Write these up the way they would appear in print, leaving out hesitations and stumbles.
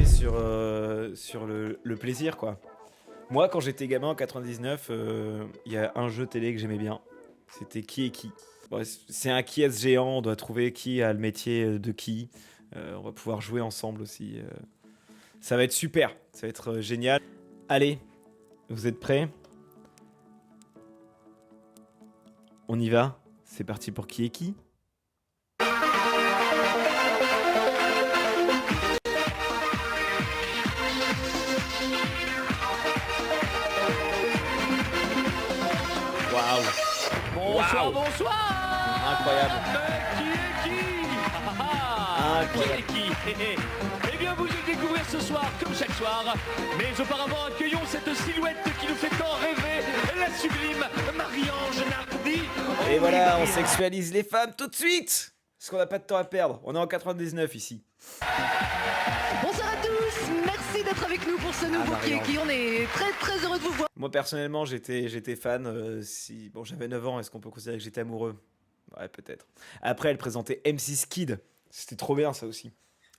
sur le plaisir, quoi. Moi, quand j'étais gamin en 99, il y a un jeu télé que j'aimais bien. C'était Qui est qui. Bon, c'est un qui est géant, on doit trouver qui a le métier de qui. On va pouvoir jouer ensemble aussi. Ça va être super, ça va être génial. Allez, vous êtes prêts? On y va? C'est parti pour Qui est qui? Waouh! Bonsoir, Waouh. bonsoir. Incroyable. Qui est qui? Incroyable. Qui est qui? Eh bien, vous allez découvrir ce soir, comme chaque soir. Mais auparavant, accueillons cette silhouette qui nous fait tant rêver, la sublime Marie-Ange Nardi. Et voilà, on sexualise les femmes tout de suite! Parce qu'on n'a pas de temps à perdre. On est en 99 ici. Bonsoir à tous, merci d'être avec nous pour ce nouveau Qui est Marie-Ange. qui. On est très très heureux de vous voir. Moi, personnellement, j'étais fan. Si... Bon, j'avais 9 ans, est-ce qu'on peut considérer que j'étais amoureux? Ouais, peut-être. Après, elle présentait M6 Kid. C'était trop bien, ça aussi.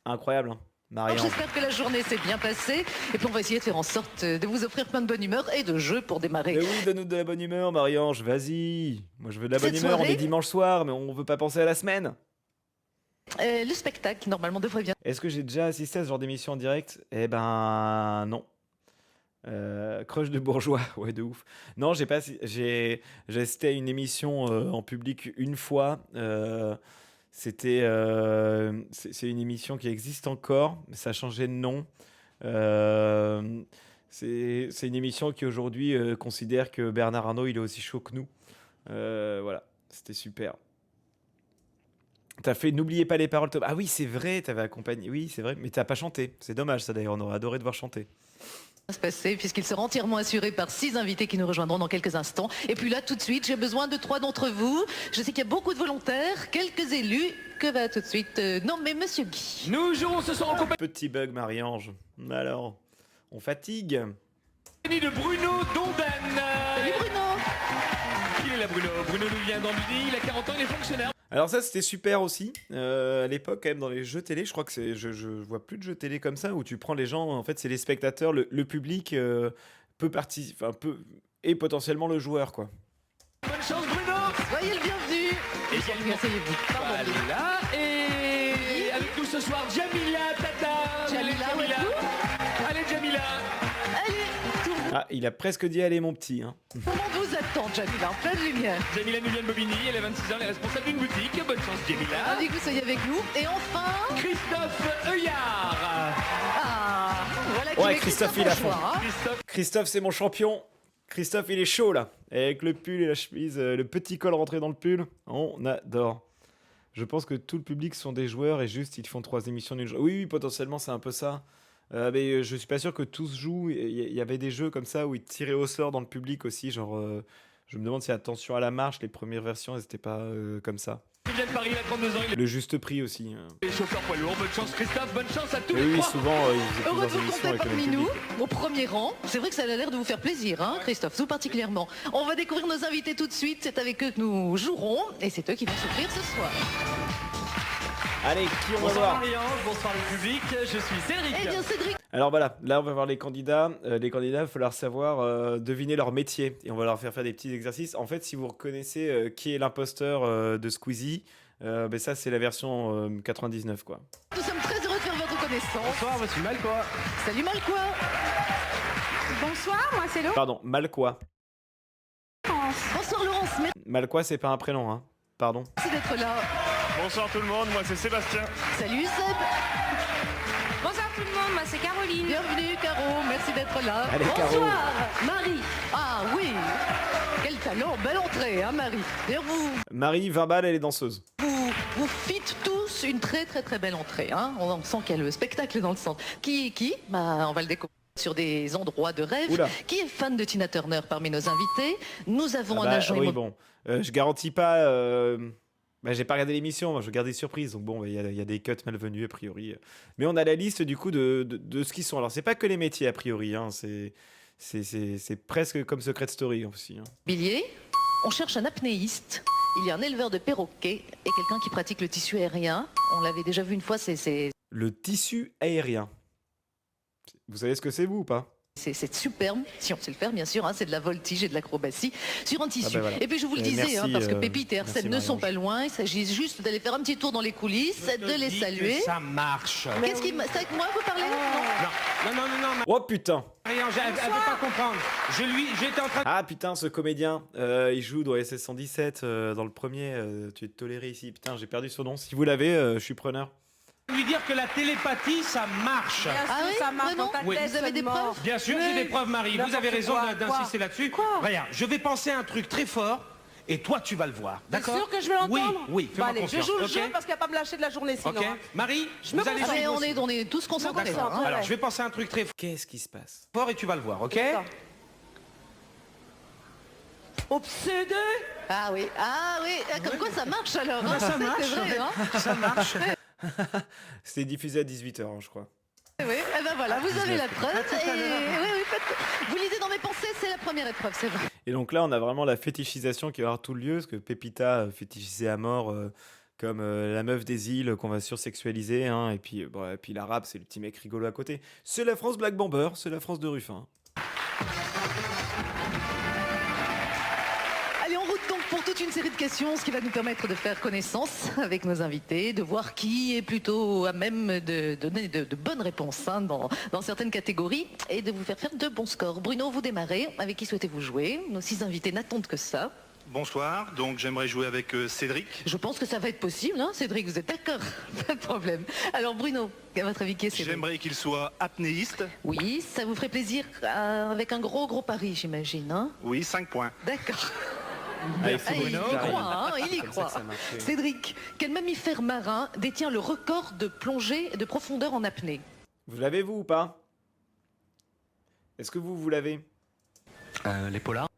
Incroyable, hein. Marie-Ange. J'espère que la journée s'est bien passée. Et puis on va essayer de faire en sorte de vous offrir plein de bonne humeur et de jeux pour démarrer. Mais oui, donne-nous de la bonne humeur, Marie-Ange, vas-y. Moi, je veux de la bonne Cette humeur. On soirée- est dimanche soir, mais on veut pas penser à la semaine. Le spectacle, normalement, devrait bien. Est-ce que j'ai déjà assisté à ce genre d'émission en direct? Eh ben, non. Crush de bourgeois, ouais, de ouf. Non, j'ai assisté à une émission en public une fois. C'est une émission qui existe encore, mais ça a changé de nom. C'est une émission qui aujourd'hui considère que Bernard Arnault il est aussi chaud que nous. Voilà, c'était super. T'as fait N'oubliez pas les paroles, Tom. Ah oui, c'est vrai, t'avais accompagné. Oui, c'est vrai, mais t'as pas chanté. C'est dommage, ça d'ailleurs. On aurait adoré de voir chanter. Se passer puisqu'il sera entièrement assuré par 6 invités qui nous rejoindront dans quelques instants. Et puis là, tout de suite, j'ai besoin de 3 d'entre vous. Je sais qu'il y a beaucoup de volontaires, quelques élus. Que va tout de suite nommer Monsieur Guy. Nous jouons ce soir en compagnie Petit bug, Marie-Ange. Alors, on fatigue. de Bruno Dondan. Salut Bruno. Il est là, Bruno. Bruno nous vient d'Ambly, il a 40 ans, il est fonctionnaire. Alors ça, c'était super aussi. À l'époque, quand même, dans les jeux télé, je crois que je vois plus de jeux télé comme ça où tu prends les gens. En fait, c'est les spectateurs, le public peut participer, enfin peut et potentiellement le joueur, quoi. Bonne chance, Bruno. Soyez le bienvenu. Et également, Asseyez-vous. Pardon. voilà. Et avec nous ce soir, Jamila Tata. Jamila, Allez, avec Allez, Jamila. Allez, tout le Ah, il a presque dit allez mon petit. Hein. monde vous attend, Jamila, en pleine lumière. Jamila nous vient de Bobigny, elle a 26 ans, elle est responsable d'une boutique. Bonne chance, Jamila. Ravi que vous soyez avec nous. Et enfin, Christophe Heuillard. ah, voilà qui Ouais, met Christophe, il a fond. Bonchoir, hein. Christophe, Christophe, c'est mon champion. Christophe, il est chaud là. Avec le pull et la chemise, le petit col rentré dans le pull. On adore. Je pense que tout le public sont des joueurs et juste ils font 3 émissions d'une journée. Oui, oui, potentiellement c'est un peu ça. Mais je suis pas sûr que tous jouent. Il y avait des jeux comme ça où ils tiraient au sort dans le public aussi. Genre, je me demande si Attention à la marche, les premières versions, elles étaient pas comme ça. il vient de Paris, il a 32 ans, il Le juste prix aussi. est chauffeur poids lourd. Bonne chance, Christophe, bonne chance à tous Mais les oui, trois. souvent ils faisaient Heureux de plusieurs vous émissions compter avec le parmi même nous, public. au premier rang. C'est vrai que ça a l'air de vous faire plaisir, hein, Christophe, tout particulièrement. On va découvrir nos invités tout de suite. C'est avec eux que nous jouerons et c'est eux qui vont s'offrir ce soir. Allez, qui on va Bonsoir voir? Marie-Ange, bonsoir le public, je suis Cédric. Eh bien, Cédric, Alors voilà, là on va voir les candidats. Les candidats, il va falloir savoir deviner leur métier. Et on va leur faire des petits exercices. En fait, si vous reconnaissez qui est l'imposteur de Squeezie, ben ça c'est la version 99 quoi. nous sommes très heureux de faire votre connaissance. Bonsoir, monsieur Malcois. Salut Malcois. Bonsoir, moi c'est Laurence. Pardon, Malquois. Bonsoir Laurence, Malquois c'est pas un prénom, hein. Pardon. merci d'être là. Bonsoir tout le monde, moi c'est Sébastien. Salut Seb, Bonsoir tout le monde, moi c'est Caroline. bienvenue Caro, merci d'être là. Allez, Caro. Bonsoir Marie. Ah oui, quel talent, belle entrée hein Marie. D'ailleurs Marie, 20 balles, elle est danseuse. vous fîtes tous une très très très belle entrée. Hein. On sent qu'il y a le spectacle dans le centre. Qui est qui? Bah, on va le découvrir sur des endroits de rêve. Oula. Qui est fan de Tina Turner parmi nos invités? Nous avons Ah un bah, agent oui, immobilier. bon. Je garantis pas. Bah, j'ai pas regardé l'émission, moi, je garde des surprises. Donc bon, il y a des cuts malvenus a priori. Mais on a la liste du coup de ce qu'ils sont. Alors, c'est pas que les métiers a priori, hein. C'est presque comme Secret Story aussi. Hein. On cherche un apnéiste. Il y a un éleveur de perroquets et quelqu'un qui pratique le tissu aérien. On l'avait déjà vu une fois, c'est Le tissu aérien. Vous savez ce que c'est, vous, ou pas? C'est superbe, si on sait le faire bien sûr, hein, c'est de la voltige et de l'acrobatie sur un tissu. ben voilà. Et puis je vous le disais, Merci, parce que Pépite et Arsène merci, ne sont Marie-Ange. pas loin, il s'agit juste d'aller faire un petit tour dans les coulisses, de les saluer. Ça marche. Qu'est-ce qui... C'est avec moi vous parlez? Non. Oh putain! Marie-Ange, elle veut pas comprendre. J'étais en train Ah putain, ce comédien, il joue dans SS 117, dans le premier, tu es toléré ici. Putain, j'ai perdu son nom. Si vous l'avez, je suis preneur. de lui dire que la télépathie, ça marche. Ah oui, ça marche Renaud, dans ta vous tête avez des seulement. preuves? Bien sûr, j'ai des preuves, Marie. Vous avez N'importe raison quoi. d'insister là-dessus. Quoi? Regarde, je vais penser à un truc très fort et toi, tu vas le voir. T'es D'accord? sûr que je vais l'entendre? Oui, Bah fais-moi allez, confiance. je joue le ok? jeu parce qu'il va pas me lâcher de la journée sinon. Ok. hein. Marie, me vous allez concentre. suivre on, aussi. est tous concentrés. D'accord. là, hein. Alors, ouais. je vais penser à un truc très Qu'est-ce qui se passe? fort et tu vas le voir, ok? D'accord. Obsédé? Ah oui, comme quoi ça marche alors. hein. ça C'est marche. vrai, hein. Ça marche. C'était diffusé à 18h, je crois. Oui, eh ben voilà, vous avez la preuve. Vous lisez dans mes pensées, c'est la première épreuve, c'est vrai. Et donc là, on a vraiment la fétichisation qui va avoir tout le lieu, parce que Pépita fétichisée à mort, comme la meuf des îles qu'on va sursexualiser, hein, et puis l'arabe, c'est le petit mec rigolo à côté. C'est la France Black Bomber, c'est la France de Ruffin. Allez, en route donc pour toute une série de questions, ce qui va nous permettre de faire connaissance avec nos invités, de voir qui est plutôt à même de donner de bonnes réponses hein, dans certaines catégories et de vous faire de bons scores. Bruno, vous démarrez. Avec qui souhaitez-vous jouer? Nos 6 invités n'attendent que ça. Bonsoir, donc j'aimerais jouer avec Cédric. Je pense que ça va être possible, hein, Cédric, vous êtes d'accord? Pas de problème. Alors Bruno, à votre avis, qui est Cédric? J'aimerais qu'il soit apnéiste. Oui, ça vous ferait plaisir avec un gros pari, j'imagine. Hein, Oui, 5 points. d'accord. Ah, il Ah, faut il y Bruno, croit, hein, il y Comme ça croit. que ça marche, oui. Cédric, quel mammifère marin détient le record de plongée de profondeur en apnée? Vous l'avez, vous, ou pas? Est-ce que vous l'avez? Les polars.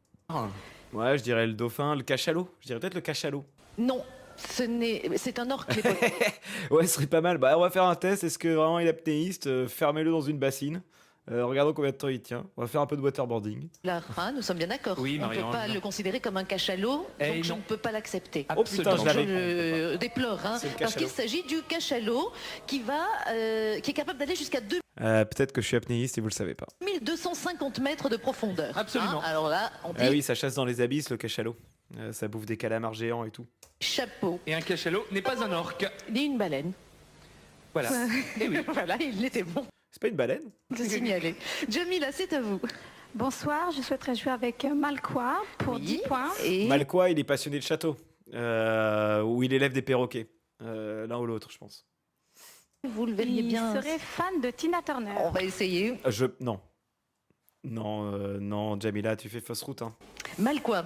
Ouais, je dirais le dauphin, le cachalot. Je dirais peut-être le cachalot. Non, c'est un orque. Les poils. Ouais, ce serait pas mal. Bah, on va faire un test. Est-ce que vraiment il est apnéiste? Fermez-le dans une bassine. Regardons combien de temps il tient. On va faire un peu de waterboarding. Là, hein, nous sommes bien d'accord. Oui, on ne peut Marie-Ange. pas le considérer comme un cachalot, Eh donc je non. ne peux pas l'accepter. Oh putain, je Donc, l'avais. je déplore, hein, C'est le parce qu'il cachalot. s'agit du cachalot qui est capable d'aller jusqu'à Peut-être que je suis apnéiste et vous le savez pas. 2250 mètres de profondeur. Absolument. Hein, alors là, on dit Ah oui, ça chasse dans les abysses, le cachalot. Ça bouffe des calamars géants et tout. chapeau, Et un cachalot n'est pas un orque. ni une baleine. Voilà. Et oui. Voilà, il était bon C'est pas une baleine? de signaler. Jamila, c'est à vous. Bonsoir, je souhaiterais jouer avec Malqua pour Oui. 10 points. Et Malqua, il est passionné de château. Où il élève des perroquets. L'un ou l'autre, je pense. vous le verriez Il bien. serait fan de Tina Turner. On va essayer. Non. Non, Jamila, tu fais fausse route. Hein. Mal quoi.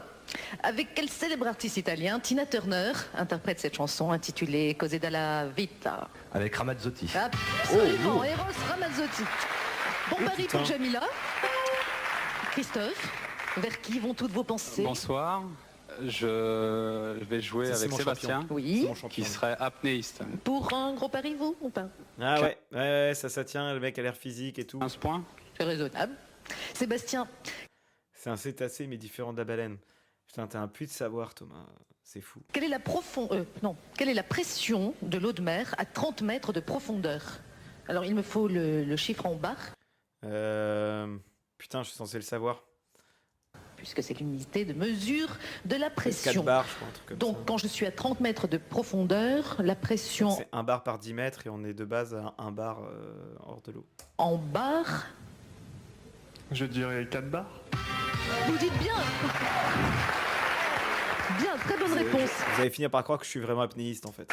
Avec quel célèbre artiste italien Tina Turner interprète cette chanson intitulée Cose dalla vita? Avec Ramazzotti. Absolument, Eros Ramazzotti. Bon pari putain. pour Jamila. Christophe, vers qui vont toutes vos pensées? Bonsoir, je vais jouer Ça, c'est avec mon Sébastien, champion. Oui. C'est mon champion. qui serait apnéiste. Pour un gros pari, vous ou pas? Ah ouais, ça tient, le mec a l'air physique et tout. 15 points. C'est raisonnable. Sébastien, C'est un cétacé mais différent de la baleine. Putain, t'as un puits de savoir, Thomas. C'est fou. quelle est la pression de l'eau de mer à 30 mètres de profondeur? Alors, il me faut le chiffre en bar, Putain, je suis censé le savoir. puisque c'est l'unité de mesure de la 4 pression. bars, je crois, un truc comme Donc, ça. quand je suis à 30 mètres de profondeur, la pression C'est 1 bar par 10 mètres et on est de base à 1 bar hors de l'eau. en bar, Je dirais 4 bars. vous dites bien. Bien, très bonne réponse. Vous allez finir par croire que je suis vraiment apnéiste en fait.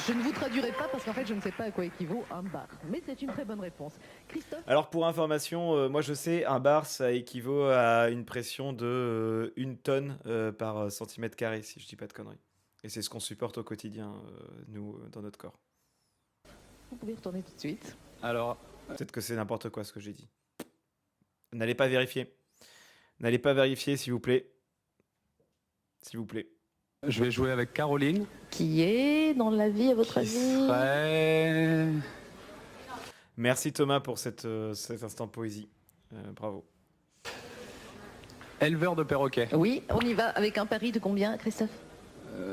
Je ne vous traduirai pas parce qu'en fait, je ne sais pas à quoi équivaut un bar. Mais c'est une très bonne réponse. Christophe? Alors pour information, moi je sais, 1 bar ça équivaut à une pression de 1 tonne par centimètre carré, si je dis pas de conneries. Et c'est ce qu'on supporte au quotidien, nous, dans notre corps. Vous pouvez retourner tout de suite. Alors, Peut-être que c'est n'importe quoi ce que j'ai dit. N'allez pas vérifier. N'allez pas vérifier, s'il vous plaît. S'il vous plaît. je vais jouer avec Caroline, Qui est dans la vie, à votre qui avis? serait... Merci Thomas pour cet instant poésie. Bravo. éleveur de perroquets. Oui, on y va avec un pari de combien, Christophe?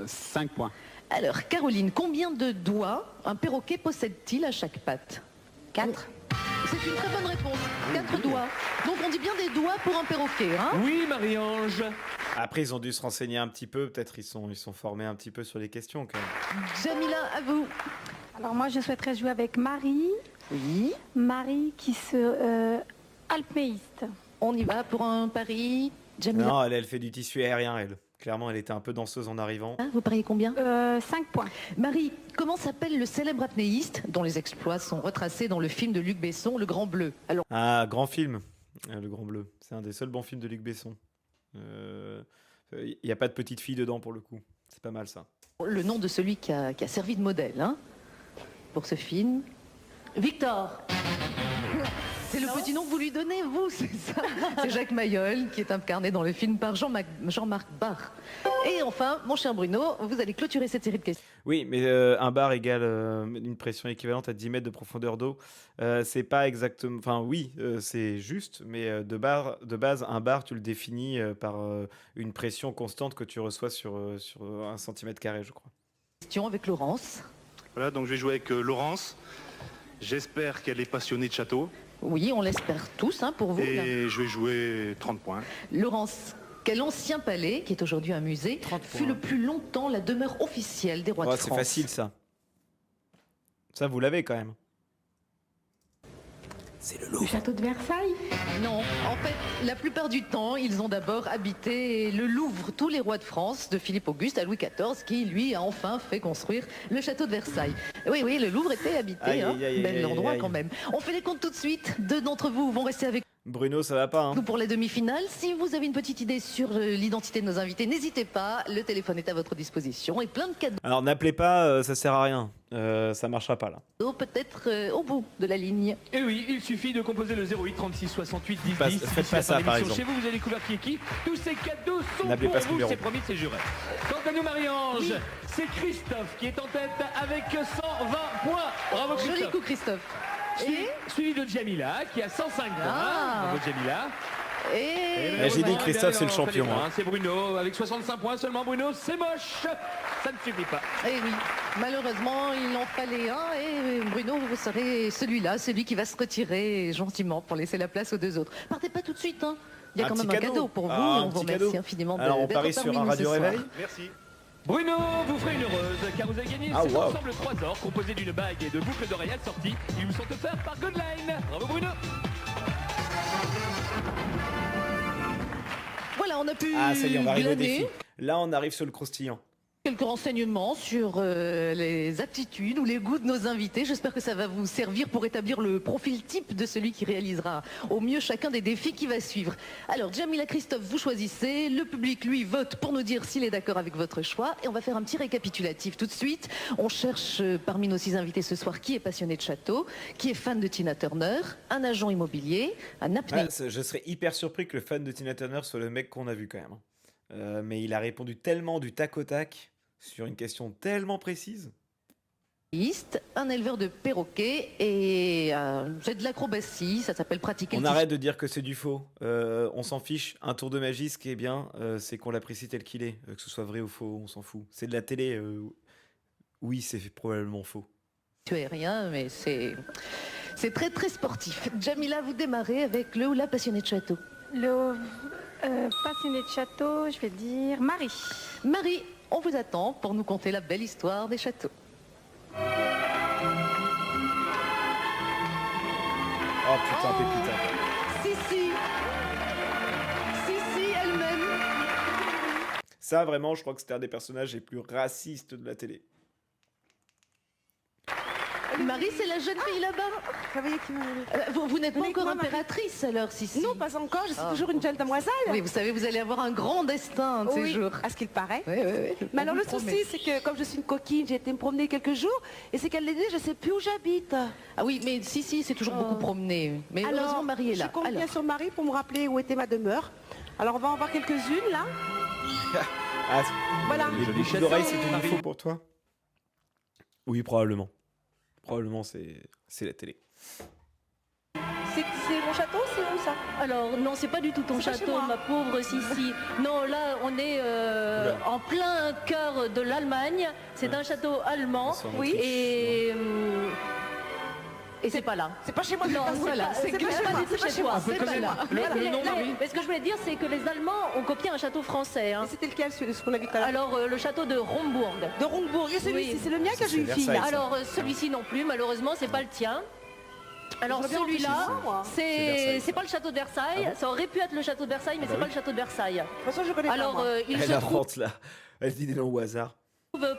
5 points. Alors, Caroline, combien de doigts un perroquet possède-t-il à chaque patte? 4. C'est une très bonne réponse. 4 doigts. Donc on dit bien des doigts pour un perroquet, hein? Oui, Marie-Ange. Après, ils ont dû se renseigner un petit peu. Peut-être ils sont formés un petit peu sur les questions quand même. Jamila, à vous. Alors moi, je souhaiterais jouer avec Marie. Oui. Marie qui se... alpéiste. On y va pour un pari. Jamila, Non, elle fait du tissu aérien, elle. Clairement, elle était un peu danseuse en arrivant. vous pariez combien? 5 points. Marie, comment s'appelle le célèbre apnéiste dont les exploits sont retracés dans le film de Luc Besson, Le Grand Bleu? Alors, Ah, grand film, Le Grand Bleu. C'est un des seuls bons films de Luc Besson. Il n'y a pas de petite fille dedans pour le coup. C'est pas mal ça. le nom de celui qui a servi de modèle, hein, pour ce film. Victor. C'est le petit nom que vous lui donnez, vous, c'est ça? C'est Jacques Mayol, qui est incarné dans le film par Jean-Marc Barr. Et enfin, mon cher Bruno, vous allez clôturer cette série de questions. Oui, mais un bar égale une pression équivalente à 10 mètres de profondeur d'eau. C'est pas exactement... Enfin, oui, c'est juste, mais de base, un bar, tu le définis par une pression constante que tu reçois sur 1 cm², je crois. Question avec Laurence. Voilà, donc je vais jouer avec Laurence. J'espère qu'elle est passionnée de château. Oui, on l'espère tous, hein, pour vous. Et je vais jouer 30 points. Laurence, quel ancien palais, qui est aujourd'hui un musée, fut le plus longtemps la demeure officielle des rois de Oh, France? c'est facile ça. Ça, vous l'avez quand même. C'est le Le Louvre. château de Versailles. Non, en fait, la plupart du temps, ils ont d'abord habité le Louvre, tous les rois de France, de Philippe Auguste à Louis XIV, qui, lui, a enfin fait construire le château de Versailles. Oui, oui, le Louvre était habité, Aïe, hein, aïe, aïe, bel aïe, endroit aïe. quand même. On fait les comptes tout de suite. 2 d'entre vous vont rester avec Bruno, ça va pas, hein? nous pour la demi-finale. Si vous avez une petite idée sur l'identité de nos invités, n'hésitez pas, le téléphone est à votre disposition et plein de cadeaux, Alors, n'appelez pas, ça sert à rien. Ça marchera pas, là. peut-être au bout de la ligne. Et oui, il suffit de composer le 08 36 68 10 Pas- 10. faites D'ici pas la ça, fin de par l'émission, exemple. Chez vous, vous avez découvert qui est qui. Tous ces cadeaux sont N'appelez pour pas ce vous, numéro. c'est promis, c'est juré. Quant à nous, Marie-Ange, c'est Christophe qui est en tête avec 120 points. Bravo Joli Christophe. coup, Christophe. Suivi de Jamila qui a 105 points. Ah. Bravo Jamila. Et j'ai dit Christophe, c'est le champion, hein. C'est Bruno avec 65 points seulement. Bruno, c'est moche. Ça ne suffit pas. Eh oui, malheureusement, il en fallait un et Bruno, vous serez celui-là, celui qui va se retirer gentiment pour laisser la place aux 2 autres. Partez pas tout de suite, hein. Il y a Un quand même petit un cadeau. cadeau pour vous Ah, et un on vous petit remercie cadeau. infiniment Alors, on d'être parie parmi sur un nous Radio ce soir. Réveil. Merci. Bruno vous ferez une heureuse car vous avez gagné Ah, cet wow. ensemble 3 or composé d'une bague et de boucles d'oreilles assorties. Ils vous sont offerts par Goodline. Bravo Bruno. Voilà, on a pu Ah, ça y est, on va arriver au glaner défi. Là, on arrive sur le croustillant. quelques renseignements sur les aptitudes ou les goûts de nos invités. J'espère que ça va vous servir pour établir le profil type de celui qui réalisera au mieux chacun des défis qui va suivre. Alors, Jamila, Christophe, vous choisissez. Le public, lui, vote pour nous dire s'il est d'accord avec votre choix. Et on va faire un petit récapitulatif tout de suite. On cherche parmi nos 6 invités ce soir qui est passionné de château, qui est fan de Tina Turner, un agent immobilier, un apnéiste. Ah, je serais hyper surpris que le fan de Tina Turner soit le mec qu'on a vu quand même. Mais il a répondu tellement du tac au tac sur une question tellement précise. Un éleveur de perroquets et c'est de l'acrobatie, ça s'appelle pratiquer On le arrête de dire que c'est du faux. On s'en fiche. Un tour de magie, ce qui est bien, c'est qu'on l'apprécie tel qu'il est. Que ce soit vrai ou faux, on s'en fout. C'est de la télé. Oui, c'est probablement faux. aérien, mais c'est très très sportif. Jamila, vous démarrez avec le ou la passionnée de château. Le passionné de château, je vais dire Marie. Marie, on vous attend pour nous conter la belle histoire des châteaux. Oh putain, pépita. Si, elle-même. Ça, vraiment, je crois que c'était un des personnages les plus racistes de la télé. Marie, c'est la jeune fille là-bas. Ça veut dire qu'il m'a- Vous n'êtes pas Venez encore avec moi, impératrice alors, si. Non, pas encore, je suis Ah. toujours une jeune demoiselle. Oui, vous savez, vous allez avoir un grand destin un de ces Oui, jours. à ce qu'il paraît. Oui. Mais alors On le vous souci, promet. c'est que comme je suis une coquine, j'ai été me promener quelques jours, et c'est qu'elle l'a dit, je sais plus où j'habite. Ah oui, mais si, c'est toujours beaucoup promené. Mais heureusement, Marie est là. je compte bien Alors, sur Marie pour me rappeler où était ma demeure. Alors on va en voir quelques-unes là. Ah, Voilà. les Joli boucles château, d'oreilles, c'était du Marie. faux pour toi? Oui, probablement. Probablement, c'est la télé. C'est mon château, c'est où ça? Alors non, c'est pas du tout ton C'est pas chez château, moi. ma pauvre Sissi. Non, là, on est en plein cœur de l'Allemagne. C'est un château allemand. C'est en Oui. Autriche, Et et c'est pas là. C'est pas chez moi. Non, voilà, c'est pas clair. chez moi. C'est pas chez moi. On peut C'est pas connaître là. le nom, Marie. Mais ce que je voulais dire, c'est que les Allemands ont copié un château français. Hein. C'était lequel, ce qu'on a vu tout à l'heure? Alors, le château de Rombourg. De Rombourg. Et celui-ci, c'est le mien qui a C'est eu une fille. Versailles, ça. Alors, celui-ci non plus, malheureusement, c'est pas le tien. Alors Je veux bien celui-là, C'est Versailles, c'est pas le château de Versailles. Ah bon ça aurait pu être le château de Versailles, mais bah c'est pas oui. le château de Versailles. De toute façon, je connais pas. Alors, moi. il Elle se trouve invente là. Elle dit des noms au hasard.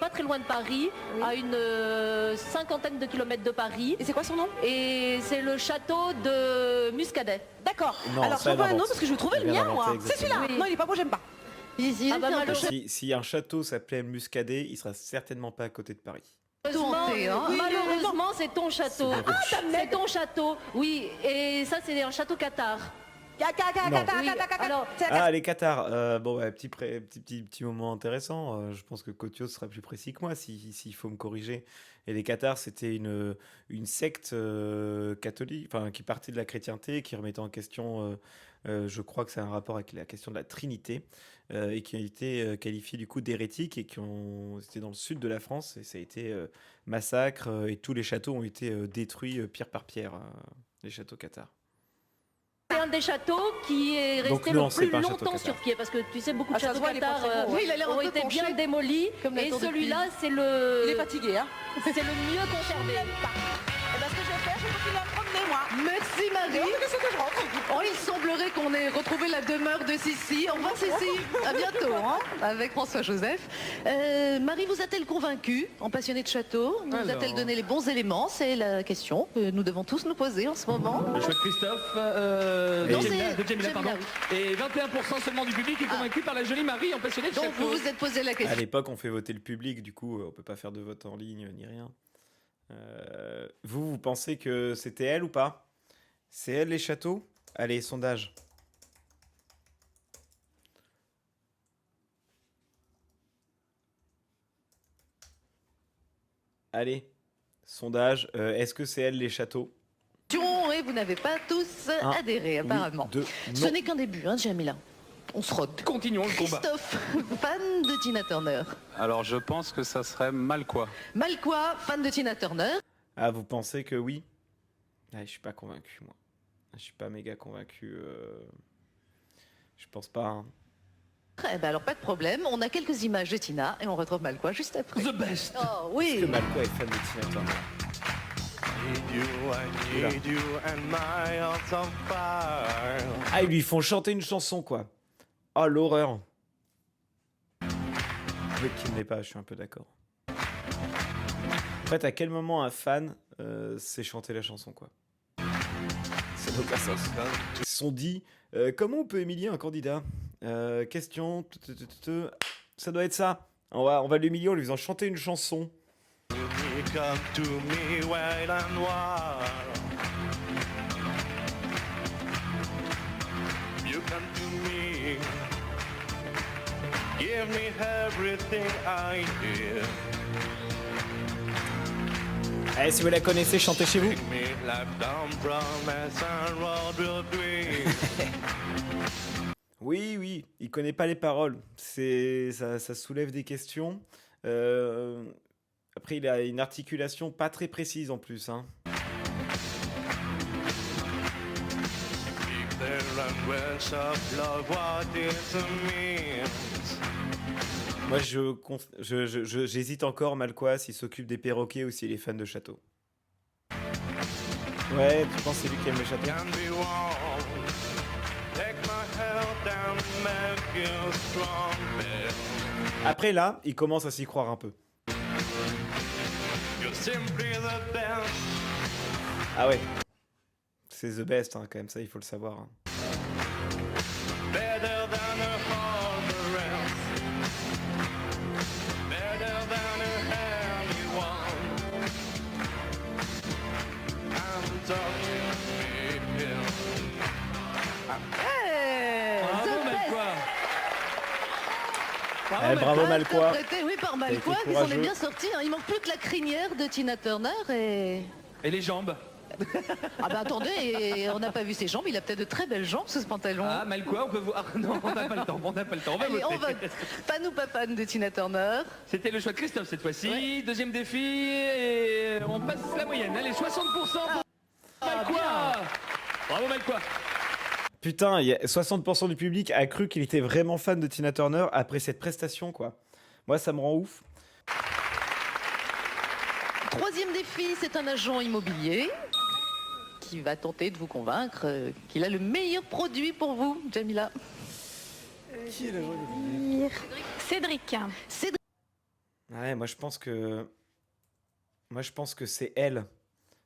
pas très loin de Paris, à une cinquantaine de kilomètres de Paris. Et c'est quoi son nom? Et c'est le château de Muscadet. D'accord. Non, Alors, ça, elle trouve un invente. nom parce que je veux trouver Elle le vient mien, moi. d'inventer, C'est celui-là. exactement. Non, il est pas beau, j'aime pas. Ah bah, malheureusement, Si un château s'appelait Muscadet, il sera certainement pas à côté de Paris. Hanté, hein. malheureusement, c'est ton château. C'est ton château. Oui, et ça, c'est un château Qatar. Oui, alors, Ah, les Qatars. Bon, ouais, petit moment intéressant. Je pense que Kotios sera plus précis que moi s'il faut me corriger. Et les Qatars, c'était une secte catholique, enfin, qui partait de la chrétienté, qui remettait en question, je crois que c'est un rapport avec la question de la Trinité, et qui a été qualifié du coup d'hérétique et c'était dans le sud de la France et ça a été massacre et tous les châteaux ont été détruits pierre par pierre, les châteaux Qatars. c'est un des châteaux qui est Donc resté non, le c'est plus pas un château longtemps Qatar. sur pied parce que tu sais beaucoup de Ah, ça châteaux se voit, il est pas Qatar très gros, ouais. Oui, il a l'air un ont peu été penché, bien démolis comme la et tour de celui-là Pise. c'est le Il est fatigué, hein. c'est le mieux conservé. Et ben, ce que je vais faire, je vais continuer à me promener, moi. Merci Et Marie. on laisse que je rentre. Oh, il semblerait qu'on ait retrouvé la demeure de Sissi. Au revoir Sissi. À bientôt, hein, avec François-Joseph. Marie vous a-t-elle convaincu en passionnée de château? Nous Alors. a-t-elle donné les bons éléments? C'est la question que nous devons tous nous poser en ce moment. Le choix de Christophe, Non, de c'est Jamila, pardon. Jamila, Et 21% seulement du public est convaincu par la jolie Marie en passionnée de Donc château. vous vous êtes posé la À question. l'époque, on fait voter le public, du coup, on peut pas faire de vote en ligne ni rien. Vous pensez que c'était elle ou pas? C'est elle les châteaux? Allez, sondage. Allez, sondage. Est-ce que c'est elle les châteaux? Et vous n'avez pas tous Un, adhéré apparemment. Oui, deux, Ce non. n'est qu'un début, hein, Jamila. On se rote. Continuons le combat. Christophe, fan de Tina Turner. Alors je pense que ça serait mal quoi. Malqua, fan de Tina Turner. Ah, vous pensez que oui? Ah, je suis pas convaincu, moi. Je suis pas méga convaincu. Je pense pas. Hein. Eh ben alors pas de problème, on a quelques images de Tina et on retrouve Malqua juste après. The best. Oh Est-ce oui. que Malqua est fan de Tina Turner? Ah, ils lui font chanter une chanson, quoi. Oh, l'horreur. Oui, qui ne l'est pas, je suis un peu d'accord. En fait, à quel moment un fan sait chanter la chanson, quoi? Ça n'a aucun sens. Ils se sont dit, comment on peut humilier un candidat? Question, ça doit être ça. On va l'humilier en lui faisant chanter une chanson. Come to me white and wild. You come to me. Give me everything I hear. Allez, si vous la connaissez, chantez chez vous. Take me life down promise and road will dream. Oui, il connaît pas les paroles. Ça soulève des questions. Après, il a une articulation pas très précise en plus. Hein. If there and words of love, what is a means? Moi, j'hésite encore, Malqua, s'il s'occupe des perroquets ou s'il est fan de château. Ouais, tu penses que c'est lui qui aime les châteaux? Can be wrong. Take my health and make you stronger. Après, là, il commence à s'y croire un peu. You're simply the best. Ah ouais. C'est the best, hein, quand même, ça, il faut le savoir. Hein. Better than all the rest. Better than anyone. I'm talking to you. Bravo, The Malqua. Bravo, Malqua. Interprété, oui, par Malqua, été qui s'en est courageux. bien sorti. Hein. Il manque plus que la crinière de Tina Turner et... Et les jambes. Ah bah attendez, et on n'a pas vu ses jambes, il a peut-être de très belles jambes sous ce pantalon. Ah, Malqua, on peut voir. Non, on n'a pas le temps. On n'a pas le temps. On va Allez, on voter. vote. Fan ou pas fan de Tina Turner? C'était le choix de Christophe cette fois-ci. Deuxième défi et on passe la moyenne. Allez, 60%. Bravo Malquois. Putain, il y a 60% du public a cru qu'il était vraiment fan de Tina Turner après cette prestation, quoi. Moi, ça me rend ouf. Troisième défi, c'est un agent immobilier qui va tenter de vous convaincre qu'il a le meilleur produit pour vous, Jamila. Qui est l'agent immobilier ? Cédric. Cédric. Ouais, moi je pense que c'est elle.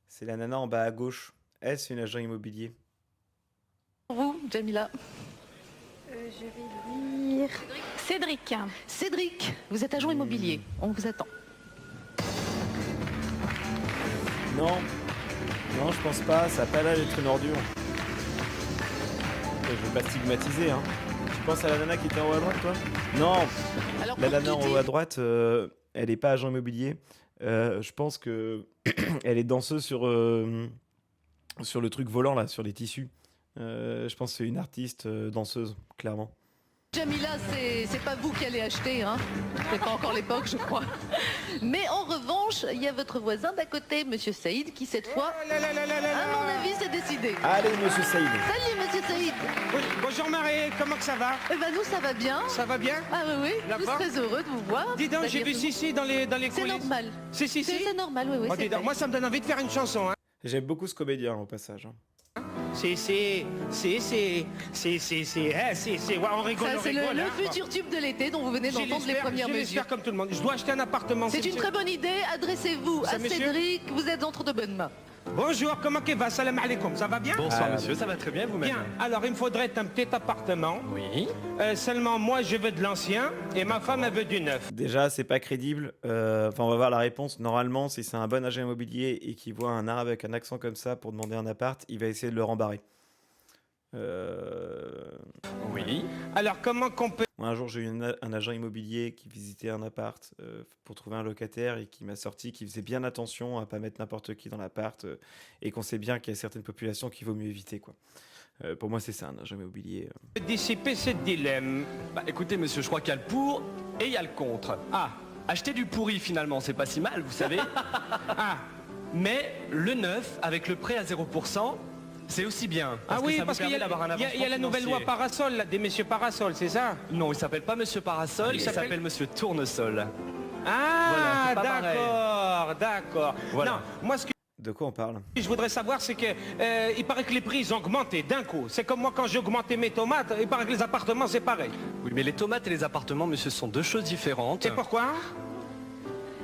C'est la nana en bas à gauche. Elle, c'est une agent immobilier. Pour vous, Jamila. Je vais dire Cédric. Cédric, vous êtes agent immobilier. On vous attend. Non, non, je pense pas. Ça a pas l'air d'être une ordure. Je vais pas stigmatiser, hein. Tu penses à la nana qui était en haut à droite, toi ? Non. Alors, La pour nana en tout haut dire- à droite, elle est pas agent immobilier. Je pense que elle est danseuse sur le truc volant là, sur les tissus. Je pense que c'est une artiste danseuse, clairement. Jamila, c'est pas vous qui allez acheter, hein. C'est pas encore l'époque, je crois. Mais en revanche, il y a votre voisin d'à côté, Monsieur Saïd, qui cette fois, à mon avis, s'est décidé. Allez, Monsieur Saïd. Salut, Monsieur Saïd. Bonjour Marie, comment que ça va? Eh ben nous, ça va bien. Ça va bien? Ah oui, oui. La Je suis forme très heureux de vous voir. Dis donc, j'ai vu C'est-à-dire Sissi dans les C'est coulisses. normal. C'est C'est normal, oui, oui. Oh, c'est dis donc, vrai. moi, ça me donne envie de faire une chanson. Hein. J'aime beaucoup ce comédien au passage. Hein. Ouais, on rigole, Ça, on c'est rigole. le hein. futur tube de l'été dont vous venez Je d'entendre les l'espère, premières je mesures. l'espère comme tout le monde. Je dois acheter un appartement. C'est une très bonne idée. Adressez-vous Ça, à monsieur Cédric. Vous êtes entre de bonnes mains. Bonjour, comment que va? Salam alaikum, ça va bien? Bonsoir monsieur, ça va très bien vous-même. Bien, alors il me faudrait un petit appartement. Oui. Seulement moi je veux de l'ancien et ma femme elle veut du neuf. Déjà, c'est pas crédible. Enfin, on va voir la réponse. Normalement, si c'est un bon agent immobilier et qu'il voit un arabe avec un accent comme ça pour demander un appart, il va essayer de le rembarrer. Oui. Alors comment qu'on peut... Moi, un jour, j'ai eu un agent immobilier qui visitait un appart pour trouver un locataire et qui m'a sorti qu'il faisait bien attention à pas mettre n'importe qui dans l'appart et qu'on sait bien qu'il y a certaines populations qu'il vaut mieux éviter, quoi. Pour moi, c'est ça, un agent immobilier. dissiper ce dilemme? Bah écoutez monsieur, je crois qu'il y a le pour et il y a le contre. Ah, Acheter du pourri finalement, c'est pas si mal, vous savez. ah. Mais le neuf, avec le prêt à 0%, c'est aussi bien. Ah oui, ça vous parce qu'il y permet a, d'avoir un il y a avancement la nouvelle loi financier. Parasol, là, des messieurs Parasol, c'est ça? Non, il s'appelle pas monsieur Parasol, il s'appelle- s'appelle monsieur Tournesol. Ah, Voilà, c'est pas d'accord, d'accord. Voilà. Non, moi ce que De quoi on parle ? je voudrais savoir, c'est que il paraît que les prix ils ont augmenté d'un coup. C'est comme moi quand j'ai augmenté mes tomates, il paraît que les appartements c'est pareil. Oui, mais les tomates et les appartements, monsieur, sont deux choses différentes. Et pourquoi?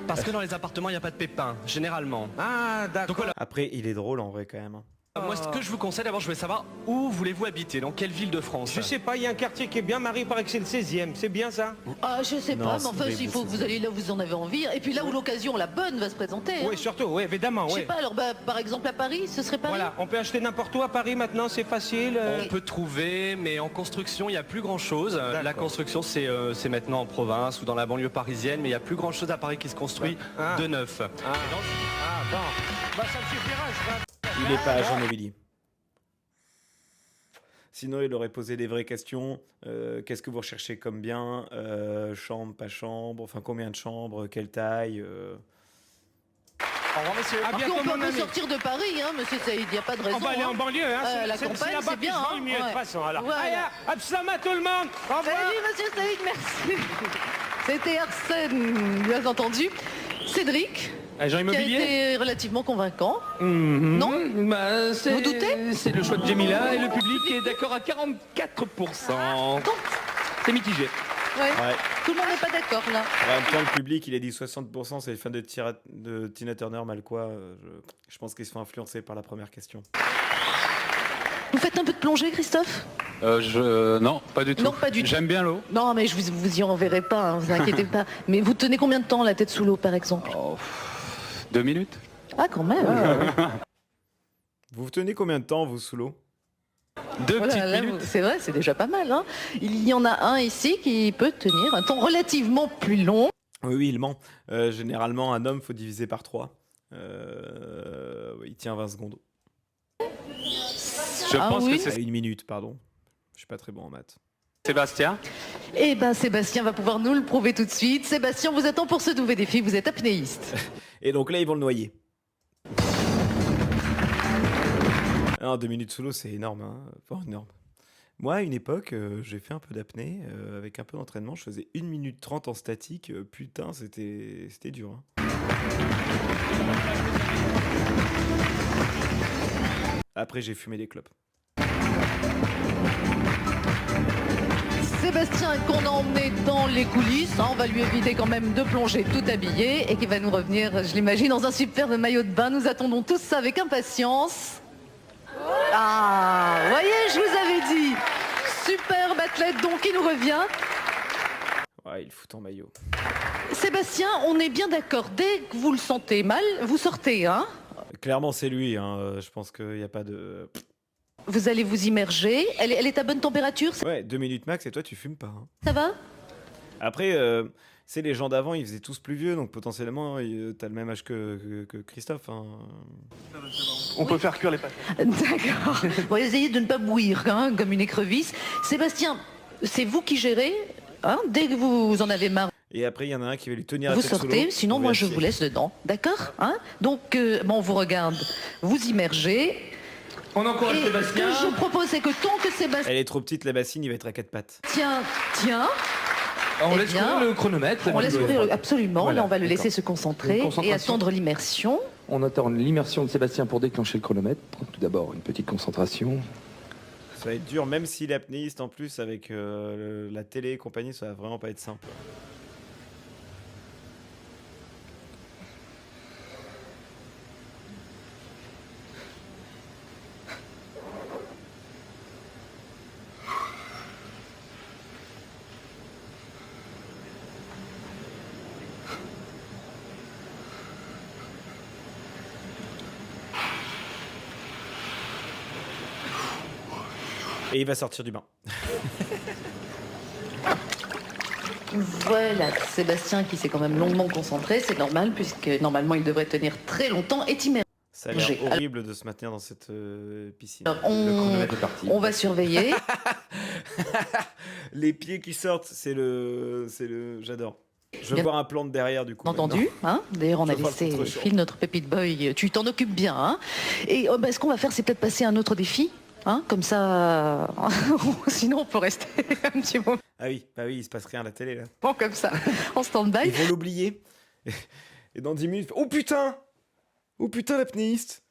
Parce que dans les appartements, il n'y a pas de pépins, généralement. Ah, d'accord. Donc voilà. Après, il est drôle en vrai quand même. Hein. Moi, ce que je vous conseille, d'abord, je voulais savoir où voulez-vous habiter, dans quelle ville de France? Je sais pas, il y a un quartier qui est bien, Marie, il paraît que c'est le 16e, c'est bien ça? Ah, je sais Non, pas, mais c'est enfin, horrible, s'il faut que vous alliez là où vous en avez envie. Et puis là où l'occasion, la bonne, va se présenter. hein. Oui, surtout, oui, évidemment, Je sais oui. pas, alors bah, par exemple à Paris, ce serait Paris. Voilà, on peut acheter n'importe où à Paris maintenant, c'est facile. On peut trouver, mais en construction, il n'y a plus grand-chose. La construction, c'est maintenant en province ou dans la banlieue parisienne, mais il n'y a plus grand-chose à Paris qui se construit Ah. de neuf. Ah, bon. Bah ça me suffira, je vais... Il n'est pas agent immobilier. Sinon, il aurait posé des vraies questions. Qu'est-ce que vous recherchez comme bien ? Chambre, pas chambre ? Enfin, combien de chambres ? Quelle taille ? Au revoir, monsieur. À Après, bientôt, on peut mon un peu ami. sortir de Paris, hein, monsieur Saïd, il n'y a pas de raison. On va aller hein. en banlieue, hein. La c'est campagne, là-bas c'est qu'il bien. se vend hein. le mieux, de toute Ouais. façon. Alors, Voilà. allez, absalam à tout le monde. Au revoir. Salut, monsieur Saïd, merci. C'était Arsène, bien entendu. Cédric, Agent qui a immobilier été relativement convaincant. Non Bah, Vous doutez C'est le choix de Jamila et le public est d'accord à 44%. Donc, C'est mitigé. ouais. Ouais. Tout le monde n'est pas d'accord là. En même temps, le public, il a dit 60%, c'est les fans de Tina Turner, mal quoi. Je pense qu'ils se font influencer par la première question. Vous faites un peu de plongée, Christophe? Non, pas du tout. Non, pas du tout. J'aime bien l'eau. Non, mais je vous y enverrai pas, hein, vous inquiétez pas. Mais vous tenez combien de temps la tête sous l'eau, par exemple? 2 minutes. Ah, quand même. Vous tenez combien de temps, vous, sous l'eau ? Deux Voilà, petites là, minutes. c'est vrai, c'est déjà pas mal. Hein. Il y en a un ici qui peut tenir un temps relativement plus long. Oui, oui, il ment. Généralement, un homme, faut diviser par 3. Il tient 20 secondes. Je Ah pense oui. que c'est 1 minute, pardon. Je suis pas très bon en maths. Sébastien. Eh ben, Sébastien va pouvoir nous le prouver tout de suite. Sébastien vous attend pour ce nouveau défi. Vous êtes apnéiste. Et donc là, ils vont le noyer. Alors, 2 minutes sous l'eau, c'est énorme. Hein. Enfin, énorme. Moi, à une époque, j'ai fait un peu d'apnée. Avec un peu d'entraînement, je faisais 1 minute 30 en statique. Putain, c'était dur. Hein. Après, j'ai fumé des clopes. Sébastien qu'on a emmené dans les coulisses, hein, on va lui éviter quand même de plonger tout habillé et qui va nous revenir, je l'imagine, dans un superbe maillot de bain. Nous attendons tous ça avec impatience. Ah, vous voyez, je vous avais dit, superbe athlète donc qui nous revient. Ouais, il fout en maillot. Sébastien, on est bien d'accord, dès que vous le sentez mal, vous sortez, hein? Clairement, c'est lui. Hein. Je pense qu'il n'y a pas de... Vous allez vous immerger, elle est à bonne température, Ouais, 2 minutes max et toi, tu fumes pas. Hein. ça va? Après, c'est les gens d'avant, ils faisaient tous plus vieux, donc potentiellement, t'as le même âge que Christophe. Hein. On peut faire cuire les pâtes. D'accord. Bon, essayez de ne pas bouillir hein, comme une écrevisse. Sébastien, c'est vous qui gérez, hein, dès que vous en avez marre. Et après, il y en a un qui va lui tenir la Vous tête sous sortez, l'eau. sinon On moi je vérifie. vous laisse dedans, d'accord hein? Donc, bon, on vous regarde, vous immergez. On encourage Et ce Sébastien. que je vous propose, c'est que tant que Sébastien Elle est trop petite, la bassine, il va être à 4 pattes. tient, On Eh laisse bien, courir le chronomètre. on laisse courir absolument, Voilà, là on va le laisser d'accord. se concentrer Une et concentration. attendre l'immersion. On attend l'immersion de Sébastien pour déclencher le chronomètre. Tout d'abord, une petite concentration. Ça va être dur, même s'il est apnéiste en plus, avec la télé et compagnie, ça va vraiment pas être simple. Et il va sortir du bain. Voilà, Sébastien qui s'est quand même longuement concentré, c'est normal puisque normalement il devrait tenir très longtemps, est immergé. Ça a l'air horrible de se maintenir dans cette piscine. Alors, Le chronomètre est parti. on va surveiller. Les pieds qui sortent, c'est le... J'adore. Je veux Bien voir un plan de derrière du coup. Entendu, hein. D'ailleurs, on a Je vois laissé le contre-champ. Phil, notre pépite boy. Tu t'en occupes bien, hein. Et ce qu'on va faire, c'est peut-être passer à un autre défi, hein. Comme ça, sinon on peut rester un petit moment Ah oui, bah oui, il se passe rien à la télé là. comme ça, en stand-by. Ils vont l'oublier. Et dans 10 minutes, oh putain, l'apnéiste.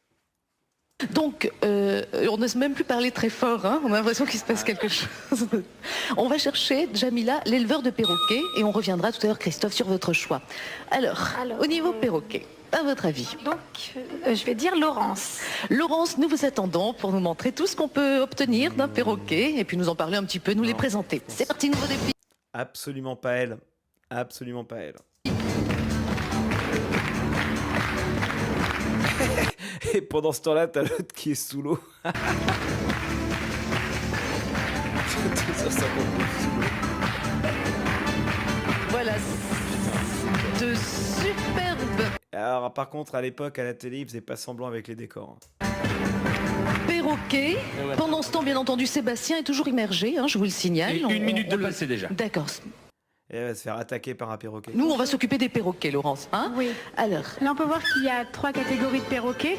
Donc, on n'ose même plus parler très fort, hein. On a l'impression qu'il se passe quelque chose. On va chercher, Jamila, l'éleveur de perroquets, et on reviendra tout à l'heure, Christophe, sur votre choix. Alors au niveau perroquet, à votre avis? Donc, je vais dire Laurence. Laurence, nous vous attendons pour nous montrer tout ce qu'on peut obtenir d'un perroquet, et puis nous en parler un petit peu, nous les présenter. C'est parti, nouveau défi. Absolument pas elle. Absolument pas elle. Et pendant ce temps-là, t'as l'autre qui est sous l'eau. 250 sous l'eau. Voilà, de superbes Alors, par contre, à l'époque, à la télé, ils faisaient pas semblant avec les décors. perroquets. Pendant ce temps, bien entendu, Sébastien est toujours immergé, hein, je vous le signale. Et une minute de passé déjà. D'accord. Et elle va se faire attaquer par un perroquet. Nous, on va s'occuper des perroquets, Laurence. Hein Oui. Alors, Là, on peut voir qu'il y a 3 catégories de perroquets.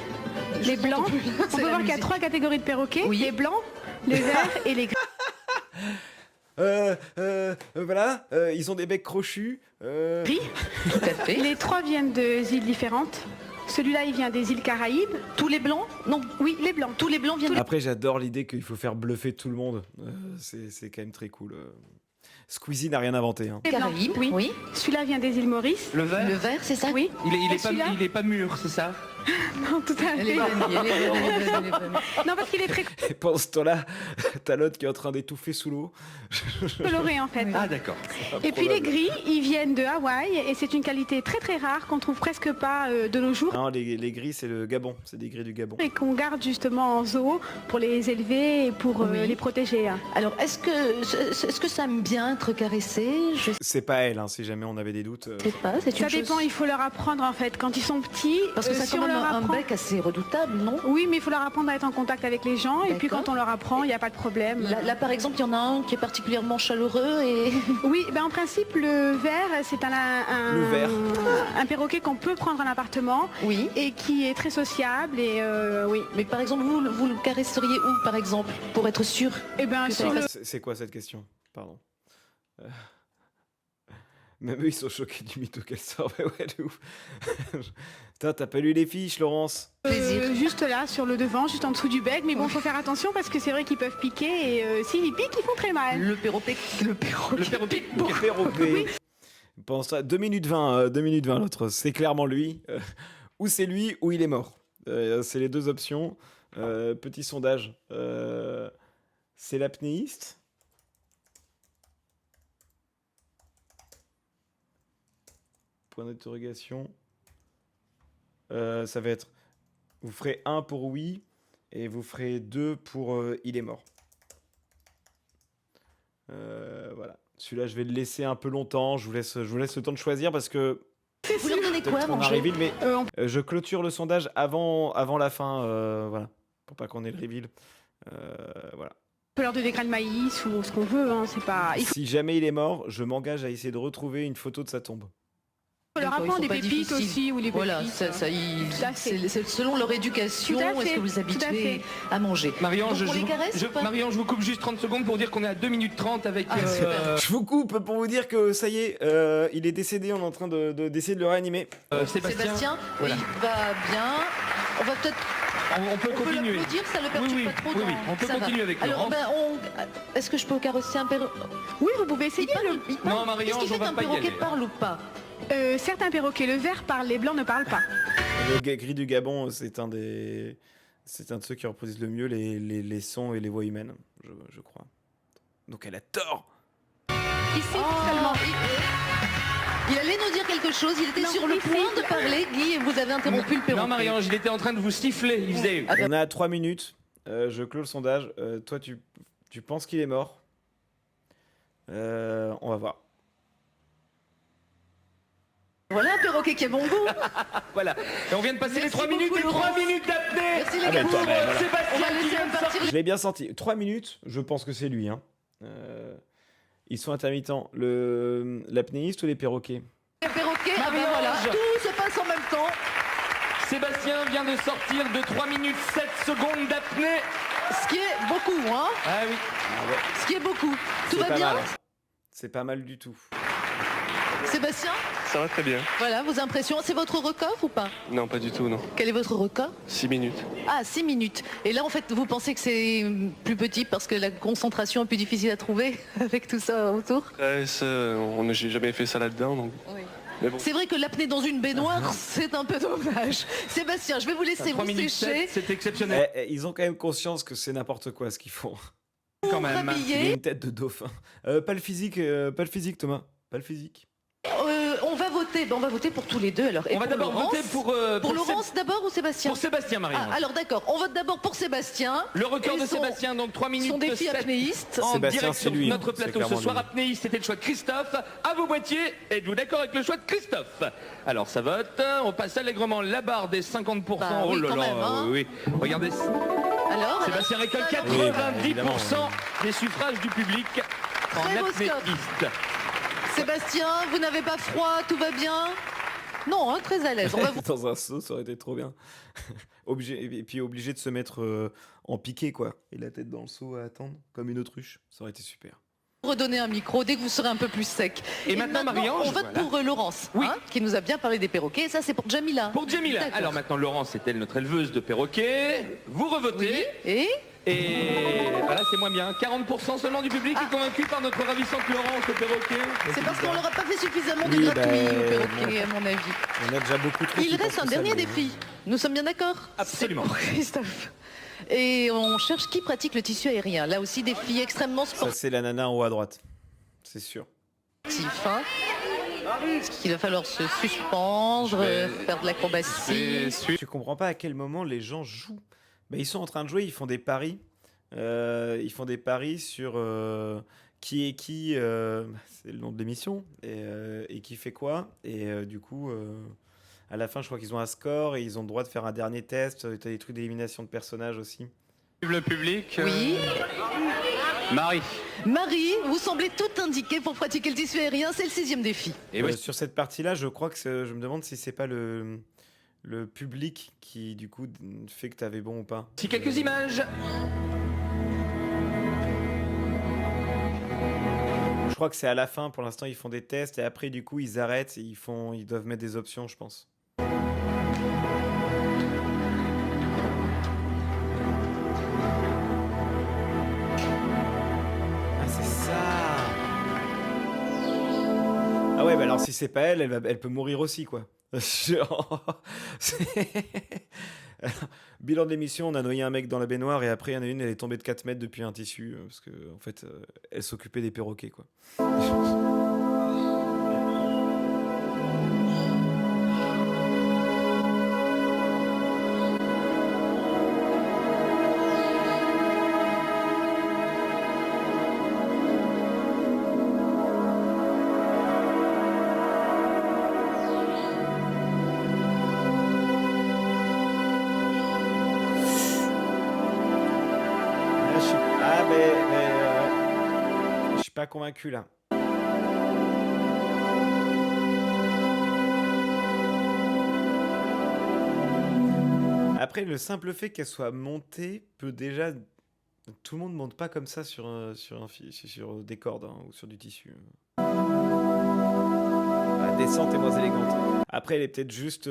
Les blancs. On C'est peut la voir qu'il y a musique. 3 catégories de perroquets. Oui. Les blancs, les verts et les gris. Voilà, ils ont des becs crochus. tout à fait. Les 3 viennent de îles différentes. Celui-là, il vient des îles Caraïbes. Tous les blancs? Non, Oui, les blancs. tous les blancs viennent. Après, j'adore l'idée qu'il faut faire bluffer tout le monde. C'est quand même très cool. Squeezie n'a rien inventé. Hein. Les blancs, Caraïbes, oui. oui. Celui-là vient des îles Maurice. Le vert. Le vert, c'est ça? Oui. Il Et celui-là est pas mûr, c'est ça? Non, tout à Elle est fait. bonne, elle est bonne, elle est bonne, elle est bonne. Non, parce qu'il est très Et pendant ce temps-là, t'as l'autre qui est en train d'étouffer sous l'eau. coloré en fait. Ah d'accord. Et puis les gris, ils viennent de Hawaï et c'est une qualité très très rare qu'on trouve presque pas de nos jours Non, les gris, c'est le Gabon. C'est des gris du Gabon. et qu'on garde justement en zoo pour les élever et pour Oui. les protéger. Alors, est-ce que ça aime bien être caressé? Je C'est pas elle, hein, si jamais on avait des doutes. sais pas, c'est Ça une chose... dépend, il faut leur apprendre en fait. Quand ils sont petits, Parce que ça sur commence même un apprend. bec assez redoutable, non? Oui, mais il faut leur apprendre à être en contact avec les gens. Et puis D'accord. quand on leur apprend, il n'y a pas de problème. Là, par exemple, il y en a un qui est particulièrement chaleureux et... Oui, ben en principe, le ver, c'est Le ver. un perroquet qu'on peut prendre en appartement. Oui. Et qui est très sociable. Et oui. Mais par exemple, vous le caresseriez où, par exemple, pour être sûr? Et ben Que sur le... C'est quoi cette question? Pardon. Même eux, ils sont choqués du mytho qu'elle sort. Mais ouais, de ouf. Putain, t'as pas lu les fiches, Laurence? Juste là, sur le devant, juste en dessous du bec. Mais bon, faut faire attention parce que c'est vrai qu'ils peuvent piquer. Et s'ils y piquent, ils font très mal. Le perroquet. Le perroquet. Pense ça, 2 minutes 20, 2 minutes 20 l'autre. C'est clairement lui. Ou c'est lui, ou il est mort. C'est les deux options. Petit sondage. C'est l'apnéiste. Point d'interrogation. Ça va être... Vous ferez 1 pour oui et vous ferez 2 pour il est mort. Voilà. Celui-là, je vais le laisser un peu longtemps. Je vous laisse le temps de choisir parce que... Vous leur donnez quoi à on manger? reveal, mais je clôture le sondage avant la fin. Voilà. Pour pas qu'on ait le reveal. Voilà. On peut leur donner des grains de maïs ou ce qu'on veut. Hein, c'est pas... Il faut Si jamais il est mort, je m'engage à essayer de retrouver une photo de sa tombe. leur apprendre des pépites aussi ou les pépites. Voilà, c'est selon leur éducation, Tout à fait, est-ce que vous tout à habituez fait. à manger. Marianne, Donc, on les caresse ou pas Marianne, je vous coupe juste 30 secondes pour dire qu'on est à 2 minutes 30 avec... Je vous coupe pour vous dire que ça y est, il est décédé. On est en train d'essayer de le réanimer. Sébastien, voilà. il va bien. On va peut-être... On peut continuer. l'applaudir, ça le perturbe Oui, pas trop. oui, dans- on peut ça va. continuer avec Alors, Laurence. est-ce que je peux caresser un perroquet? Oui, vous pouvez essayer. Il parle. Non, Marie-Ange, Qu'est-ce qui on fait va qu'un pas y perroquet aller. parle ou pas? Certains perroquets, le vert parle, les blancs ne parlent pas. Le gris du Gabon, c'est un de ceux qui reproduisent le mieux les sons et les voix humaines, je crois. Donc elle a tort. Ici, seulement. Il allait nous dire quelque chose, il était sur le point de parler, Guy, et vous avez interrompu le perroquet. Non, Marie-Ange, il était en train de vous siffler. Il faisait... On est à 3 minutes. Je clôt le sondage. Toi, tu penses qu'il est mort? On va voir. Voilà un perroquet qui a bon goût. Voilà. Et on vient de passer Merci les 3 beaucoup, minutes et 3 Laurence. minutes d'apnée. Merci les Ah, gars. mais toi, mais voilà. On va Sébastien qui laisser vient de partir. sortir. Je l'ai bien senti. 3 minutes, je pense que c'est lui. Hein. Ils sont intermittents. L'apnéiste ou les perroquets? Les perroquets, ah ben Marie-Ange. voilà, tout se passe en même temps. Sébastien vient de sortir de 3 minutes 7 secondes d'apnée. Ce qui est beaucoup, hein. Ah oui. Ce qui est beaucoup. Tout C'est va pas bien, mal. C'est pas mal du tout. Sébastien? Ça va très bien. Voilà, vos impressions. C'est votre record ou pas? Non, pas du tout, non. Quel est votre record? 6 minutes. Ah, 6 minutes. Et là, en fait, vous pensez que c'est plus petit parce que la concentration est plus difficile à trouver avec tout ça autour? J'ai jamais fait ça là-dedans, donc... Oui. Mais bon. C'est vrai que l'apnée dans une baignoire, c'est un peu dommage. Sébastien, je vais vous laisser 3 vous minutes sécher. 7, c'est exceptionnel. Ils ont quand même conscience que c'est n'importe quoi ce qu'ils font. Quand même. Il a Rhabiller. une tête de dauphin. Pas le physique, Thomas. Pas le physique. On va voter. Ben, on va voter pour tous les deux alors. Et On va pour d'abord Laurence. voter pour Laurence d'abord ou Sébastien? Pour Sébastien, Marianne. Ah, alors d'accord, on vote d'abord pour Sébastien. Le record Et de son- Sébastien, donc 3 minutes Son défi 7 apnéiste. en Sébastien, direct c'est sur lui, notre hein. C'est plateau ce clairement soir. lui. Apnéiste, c'était le choix de Christophe. À vos boîtiers, êtes-vous d'accord avec le choix de Christophe? Alors ça vote, on passe allègrement la barre des 50%. Bah oui, oh là quand là, même, hein. oui, oui. Regardez, Alors Sébastien récolte alors, 90% évidemment. des suffrages du public en Très beau scope. apnéiste. Sébastien, vous n'avez pas froid, tout va bien? Non, hein, très à l'aise. On va vous... Dans un seau, ça aurait été trop bien. Et puis obligé de se mettre en piqué, quoi. Et la tête dans le seau à attendre, comme une autruche. Ça aurait été super. redonner un micro dès que vous serez un peu plus sec. Et maintenant, Marie-Ange, on vote voilà. pour Laurence, Oui. qui nous a bien parlé des perroquets. Et ça, c'est pour Jamila. Pour Jamila. D'accord. Alors maintenant, Laurence, c'est elle notre éleveuse de perroquets. Vous revotez. Et Voilà, c'est moins bien. 40% seulement du public est convaincu par notre ravissante Laurence, le perroquet. c'est parce qu'on leur a pas fait suffisamment de Oui, gratuits aux bah, perroquets, à mon avis. On a déjà beaucoup trop. Il qui reste pensent un que ça, dernier mais- défi. Nous sommes bien d'accord? Absolument. C'est pour Christophe. Et on cherche qui pratique le tissu aérien. Là aussi, défi extrêmement Ça, sportif. c'est la nana en haut à droite. C'est sûr. Hein. Il va falloir se suspendre, faire de l'acrobatie. Tu comprends pas à quel moment les gens jouent. Bah, ils sont en train de jouer, ils font des paris. Ils font des paris sur qui est qui. C'est le nom de l'émission. Et qui fait quoi. Et du coup. À la fin, je crois qu'ils ont un score et ils ont le droit de faire un dernier test. T'as des trucs d'élimination de personnages aussi. Le public. Oui. Marie. Marie, vous semblez tout indiquer pour pratiquer le tissu aérien, c'est le 6e défi. Et sur cette partie-là, je crois que je me demande si c'est pas le public qui, du coup, fait que t'avais bon ou pas. Si quelques images. Je crois que c'est à la fin, pour l'instant, ils font des tests et après, du coup, ils arrêtent et ils doivent mettre des options, je pense. Ah ouais, bah alors si c'est pas elle, elle peut mourir aussi, quoi. Bilan de l'émission, on a noyé un mec dans la baignoire et après il y en a une, elle est tombée de 4 mètres depuis un tissu parce que en fait, elle s'occupait des perroquets, quoi. Je suis pas convaincu là. Après, le simple fait qu'elle soit montée peut déjà. Tout le monde monte pas comme ça sur des cordes hein, ou sur du tissu. La descente est moins élégante. Après, elle est peut-être juste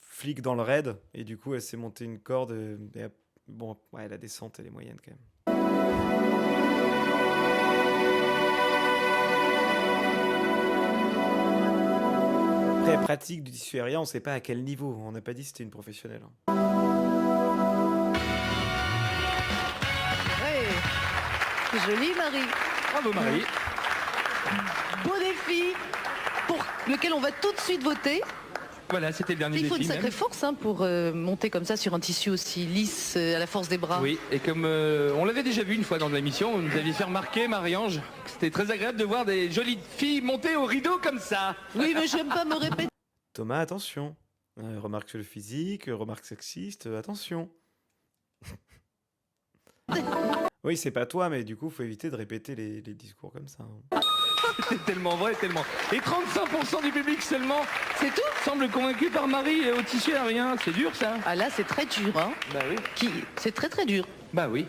flic dans le raid et du coup, elle s'est montée une corde. Bon, ouais, la descente, elle est moyenne quand même. Après, pratique du tissu aérien, on sait pas à quel niveau. On n'a pas dit que c'était une professionnelle. Ouais. Jolie Marie. Bravo Marie. Beau défi pour lequel on va tout de suite voter. Voilà, c'était le dernier Il faut défi. une sacrée force hein, pour monter comme ça sur un tissu aussi lisse à la force des bras. Oui, et comme on l'avait déjà vu une fois dans l'émission, vous nous aviez fait remarquer, Marie-Ange, que c'était très agréable de voir des jolies filles monter au rideau comme ça. Oui, mais j'aime pas me répéter. Thomas, attention. Remarque sur le physique, remarque sexiste, attention. Oui, c'est pas toi, mais du coup, faut éviter de répéter les discours comme ça. Hein. C'était tellement vrai, tellement. Et 35% du public seulement, c'est tout, semble convaincu par Marie au tissu aérien. C'est dur ça. Ah là, c'est très dur. Hein. Bah oui. C'est très très dur. Bah oui.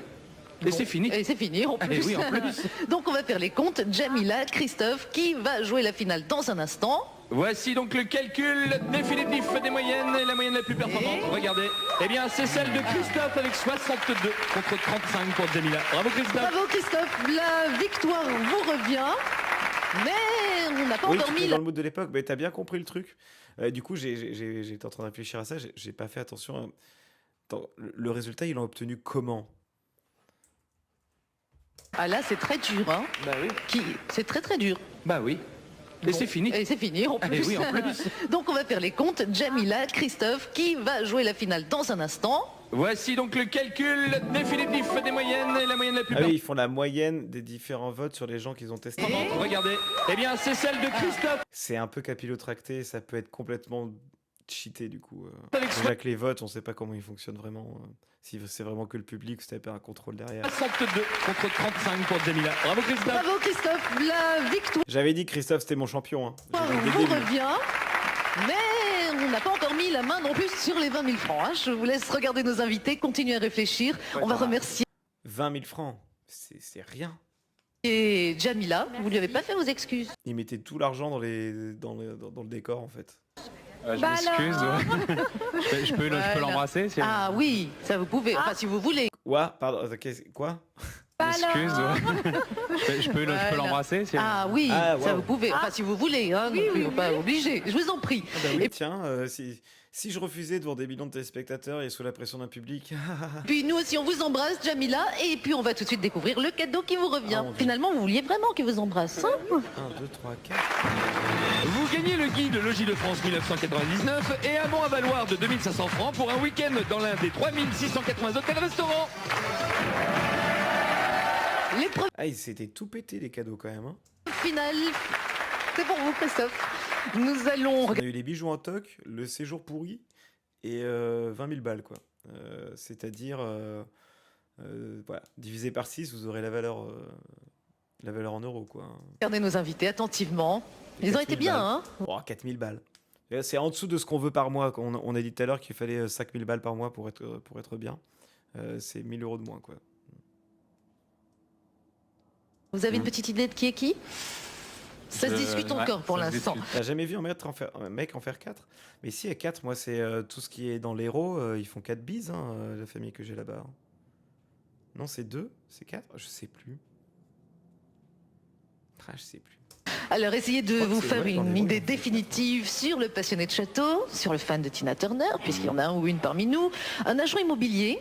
Et bon, c'est fini. Et c'est fini en plus. Et oui, en plus. Donc on va faire les comptes. Jamila, Christophe, qui va jouer la finale dans un instant. Voici donc le calcul définitif des moyennes et la moyenne la plus performante. Regardez. Eh bien, c'est celle de Christophe avec 62 contre 35 pour Jamila. Bravo Christophe. Bravo Christophe. La victoire vous revient. Mais on n'a pas encore mis... dans le mood de l'époque, mais t'as bien compris le truc. Du coup, j'étais en train de réfléchir à ça, j'ai pas fait attention. Attends, le résultat, ils l'ont obtenu comment? Ah là, c'est très dur. Hein. Bah oui. C'est très très dur. Bah oui. Et c'est fini. Et c'est fini en plus. Oui, en plus. Donc on va faire les comptes. Jamila, Christophe, qui va jouer la finale dans un instant. Voici donc le calcul définitif des moyennes et la moyenne la plus... Ah oui, ils font la moyenne des différents votes sur les gens qu'ils ont testés. Regardez. Eh bien, c'est celle de Christophe. C'est un peu capillotracté, ça peut être complètement cheaté du coup. Déjà que les votes, on sait pas comment ils fonctionnent vraiment. Si c'est vraiment que le public, c'était pas un contrôle derrière. 62 contre 35 pour Jamila. Bravo Christophe. Bravo Christophe, la victoire. J'avais dit que Christophe c'était mon champion. Hein. Vous revient. Mais on n'a pas encore mis la main non plus sur les 20 000 francs. Hein. Je vous laisse regarder nos invités, continuer à réfléchir. Ouais, on va remercier 20 000 francs, c'est rien. Et Jamila, vous lui avez pas fait vos excuses? Il mettait tout l'argent dans le décor en fait. Je m'excuse. Je peux l'embrasser si... Ah oui, ça vous pouvez. Enfin, si vous voulez. Quoi? Pardon, quoi? Excuse. Je peux l'embrasser si... Ah oui, ça vous pouvez. Enfin, si vous voulez. Hein, oui, pas obligé. Je vous en prie. Ah bah oui, et tiens, si je refusais devant des millions de téléspectateurs et sous la pression d'un public... Puis nous aussi, on vous embrasse, Jamila. Et puis on va tout de suite découvrir le cadeau qui vous revient. Finalement, vous vouliez vraiment qu'il vous embrasse. Hein? 1, 2, 3, 4... Vous gagnez le guide Logis de France 1999 et un bon à valoir de 2500 francs pour un week-end dans l'un des 3680 hôtels-restaurants. Les Ah, ils s'étaient tout pété les cadeaux quand même. Hein. Finale, c'est pour vous Christophe. Nous allons... On a eu les bijoux en toc, le séjour pourri et 20 000 balles, quoi. C'est-à-dire, voilà, divisé par 6, vous aurez la valeur en euros, quoi. Regardez nos invités attentivement. Ils ont 4 été 000 bien, balles. hein? Oh, 4 000 balles. Et c'est en dessous de ce qu'on veut par mois. On a dit tout à l'heure qu'il fallait 5 000 balles par mois pour être bien. C'est 1 000 euros de moins, quoi. Vous avez une petite idée de qui est qui? Ça se discute encore pour ça se l'instant. discute. T'as jamais vu un mec en faire 4? Mais si, à 4, moi, c'est tout ce qui est dans l'héros. Ils font 4 bises, hein, la famille que j'ai là-bas. Non, c'est 2? C'est 4? Je sais plus. Ah, je sais plus. Alors, essayez de crois que vous c'est faire vrai, dans une les idée rôles. définitive sur le passionné de château, sur le fan de Tina Turner, puisqu'il y en a un ou une parmi nous, un agent immobilier,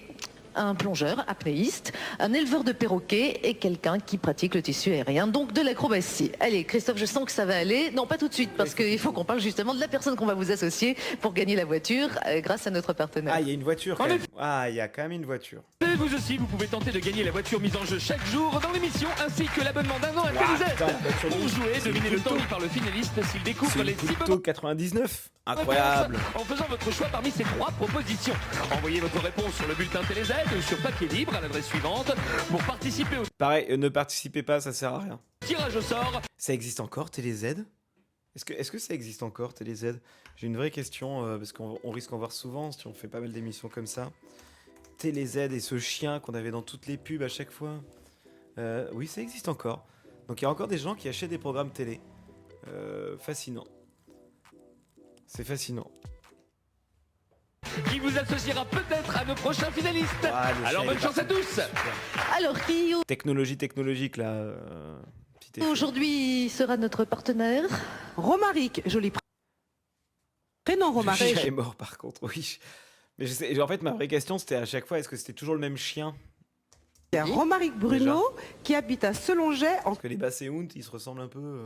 un plongeur, apnéiste, un éleveur de perroquets et quelqu'un qui pratique le tissu aérien, donc de l'acrobatie. Allez, Christophe, je sens que ça va aller. Non, pas tout de suite, parce qu'il faut qu'on parle justement de la personne qu'on va vous associer pour gagner la voiture grâce à notre partenaire. Ah, il y a une voiture, quand En même. Ah, il y a quand même une voiture. Et vous aussi, vous pouvez tenter de gagner la voiture mise en jeu chaque jour dans l'émission, ainsi que l'abonnement d'un an à TéléZ. putain, voiture Pour mise. jouer, C'est devinez une le temps Punto. mis par le finaliste s'il découvre C'est les une 6 Punto 99. Incroyable. en faisant votre choix parmi ces 3 propositions. Envoyez votre réponse sur le bulletin TéléZ ou sur papier libre à l'adresse suivante pour participer au Pareil, ne participez pas, ça sert à rien. tirage au sort. Ça existe encore, TéléZ? Est-ce que ça existe encore, TéléZ? J'ai une vraie question, parce qu'on risque d'en voir souvent si on fait pas mal d'émissions comme ça. TéléZ et ce chien qu'on avait dans toutes les pubs à chaque fois. Oui, ça existe encore. Donc il y a encore des gens qui achètent des programmes télé. Fascinant. C'est fascinant. Qui vous associera peut-être à nos prochains finalistes. Ah, le Alors chien, bonne il est chance à parti. tous. Alors, qui Technologie technologique, là. Petit effet. aujourd'hui sera notre partenaire? Romaric, joli prénom Le Romaric. chien est mort, par contre, oui. Mais je sais, en fait, ma vraie question, c'était à chaque fois, est-ce que c'était toujours le même chien? Il y a Romaric Bruno qui habite à Selonget en Parce que les Basséount, ils se ressemblent un peu.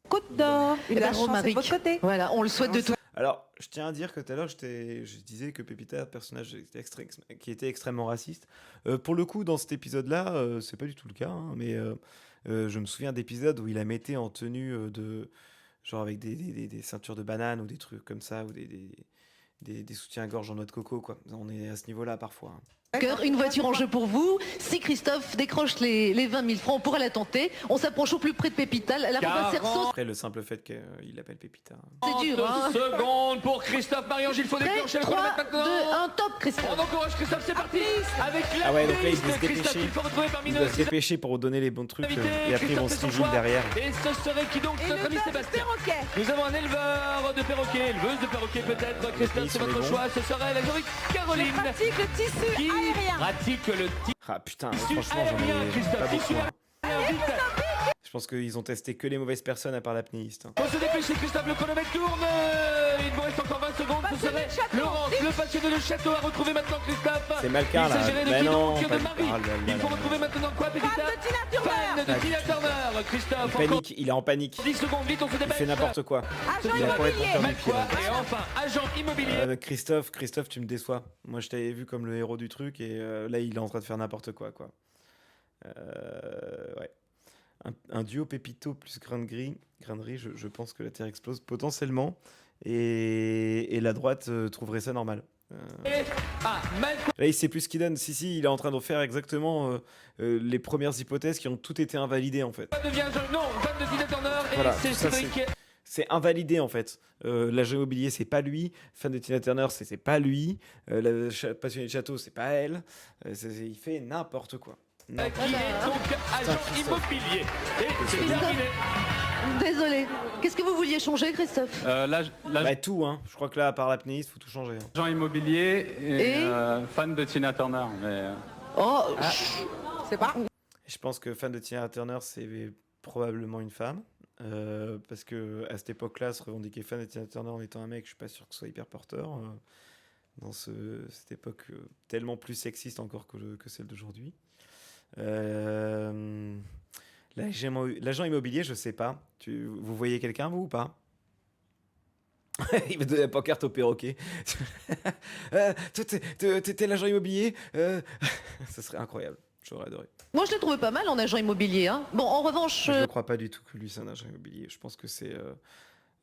Côte d'Or. Eh Une ben, chance de Romaric. votre côté. Voilà, on le souhaite de tout. Alors, je tiens à dire que tout à l'heure, je disais que Pépita, un personnage qui était extrêmement raciste. Pour le coup, dans cet épisode-là, c'est pas du tout le cas, hein, mais je me souviens d'épisodes où il la mettait en tenue genre avec des ceintures de banane ou des trucs comme ça, ou des soutiens-gorge en noix de coco, quoi. On est à ce niveau-là parfois, hein. Cœur, une voiture en jeu pour vous. Si Christophe décroche les 20 000 francs, on pourra la tenter. On s'approche au plus près de Pépita. La Robin Cerceau, Après, le simple fait qu'il l'appelle Pépita. c'est dur, 30 hein. secondes pour Christophe Marie-Ange. Il faut Prêt, déclencher le 3, chronomètre 2, maintenant. 1, top, Christophe. On encourage Christophe, c'est parti. Avec la Ah ouais, donc là, il liste, doit se Christophe, dépêcher. il faut retrouver parmi Il nous doit se dépêcher pour donner les bons trucs, et après, ils vont se sigil derrière. Et ce serait qui donc notre ami Sébastien? Nous avons un éleveur de perroquets, éleveuse de perroquets peut-être. Christophe, ils c'est sont votre les bons. choix. Ce serait la jolie Caroline Pratique le tissu qui aérien. pratique le Ah putain, tissu franchement, j'en aérien. ai Christophe, pas tissu beaucoup, hein. aérien, vite. Je pense qu'ils ont testé que les mauvaises personnes à part l'apnéiste, hein. Faut se dépêcher, Christophe, le chronomètre tourne. Il vous reste encore 20 secondes. Ce serait Laurence, le passionné de château, à retrouver maintenant, Christophe. C'est Malcar, Il là. s'agirait de Mais qui non, donc? De pas- Marie. Ah là là Il faut là retrouver maintenant quoi, Pépita? Fan de Tina Turner. Fan de Tina Turner. Christophe, encore Panique, il est en panique. 10 secondes, vite, on se Il dépêche. fait n'importe quoi. Agent Il a pas être immobilier. perdu Mais pied, quoi? là. Et enfin, agent immobilier. Christophe, tu me déçois. Moi, je t'avais vu comme le héros du truc et là, il est en train de faire n'importe quoi, quoi. Ouais. Un duo Pépito plus grainerie, je pense que la Terre explose potentiellement et la droite trouverait ça normal. Ah, Mal Là, il sait plus ce qu'il donne. Si, il est en train de faire exactement les premières hypothèses qui ont toutes été invalidées en fait. devient non, fan de Tina Turner. Et Voilà, c'est ça, Cédric. C'est invalidé en fait. L'agent immobilier, c'est pas lui. Fan de Tina Turner, c'est pas lui. La passionnée de château, c'est pas elle. Il fait n'importe quoi. Qui est donc agent immobilier. Et c'est terminé. Désolé. Qu'est-ce que vous vouliez changer, Christophe? Bah, tout, hein. Je crois que là, à part l'apnéiste, faut tout changer, hein. Agent immobilier et, Et fan de Tina Turner. Mais, Oh, C'est pas. Je pense que fan de Tina Turner, c'est probablement une femme. Parce que à cette époque-là, se revendiquer fan de Tina Turner en étant un mec, je suis pas sûr que ce soit hyper porteur. Dans cette époque tellement plus sexiste encore que celle d'aujourd'hui. L'agent immobilier, je sais pas. Vous voyez quelqu'un, vous, ou pas? Il va donner la pancarte au perroquet. T'es l'agent immobilier. Ça serait incroyable. J'aurais adoré. moi, je l'ai trouvé pas mal en agent immobilier, hein. Bon, en revanche, Je ne crois pas du tout que lui, c'est un agent immobilier. Je pense que c'est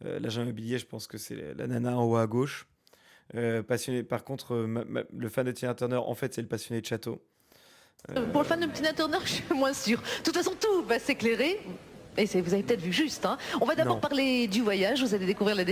L'agent immobilier, je pense que c'est la nana en haut à gauche. Passionné, par contre, le fan de Tina Turner, en fait, c'est le passionné de château. Pour le fan de Tina Turner, je suis moins sûre. De toute façon, tout va s'éclairer. Et vous avez peut-être vu juste. Hein. On va d'abord parler du voyage. Vous allez découvrir la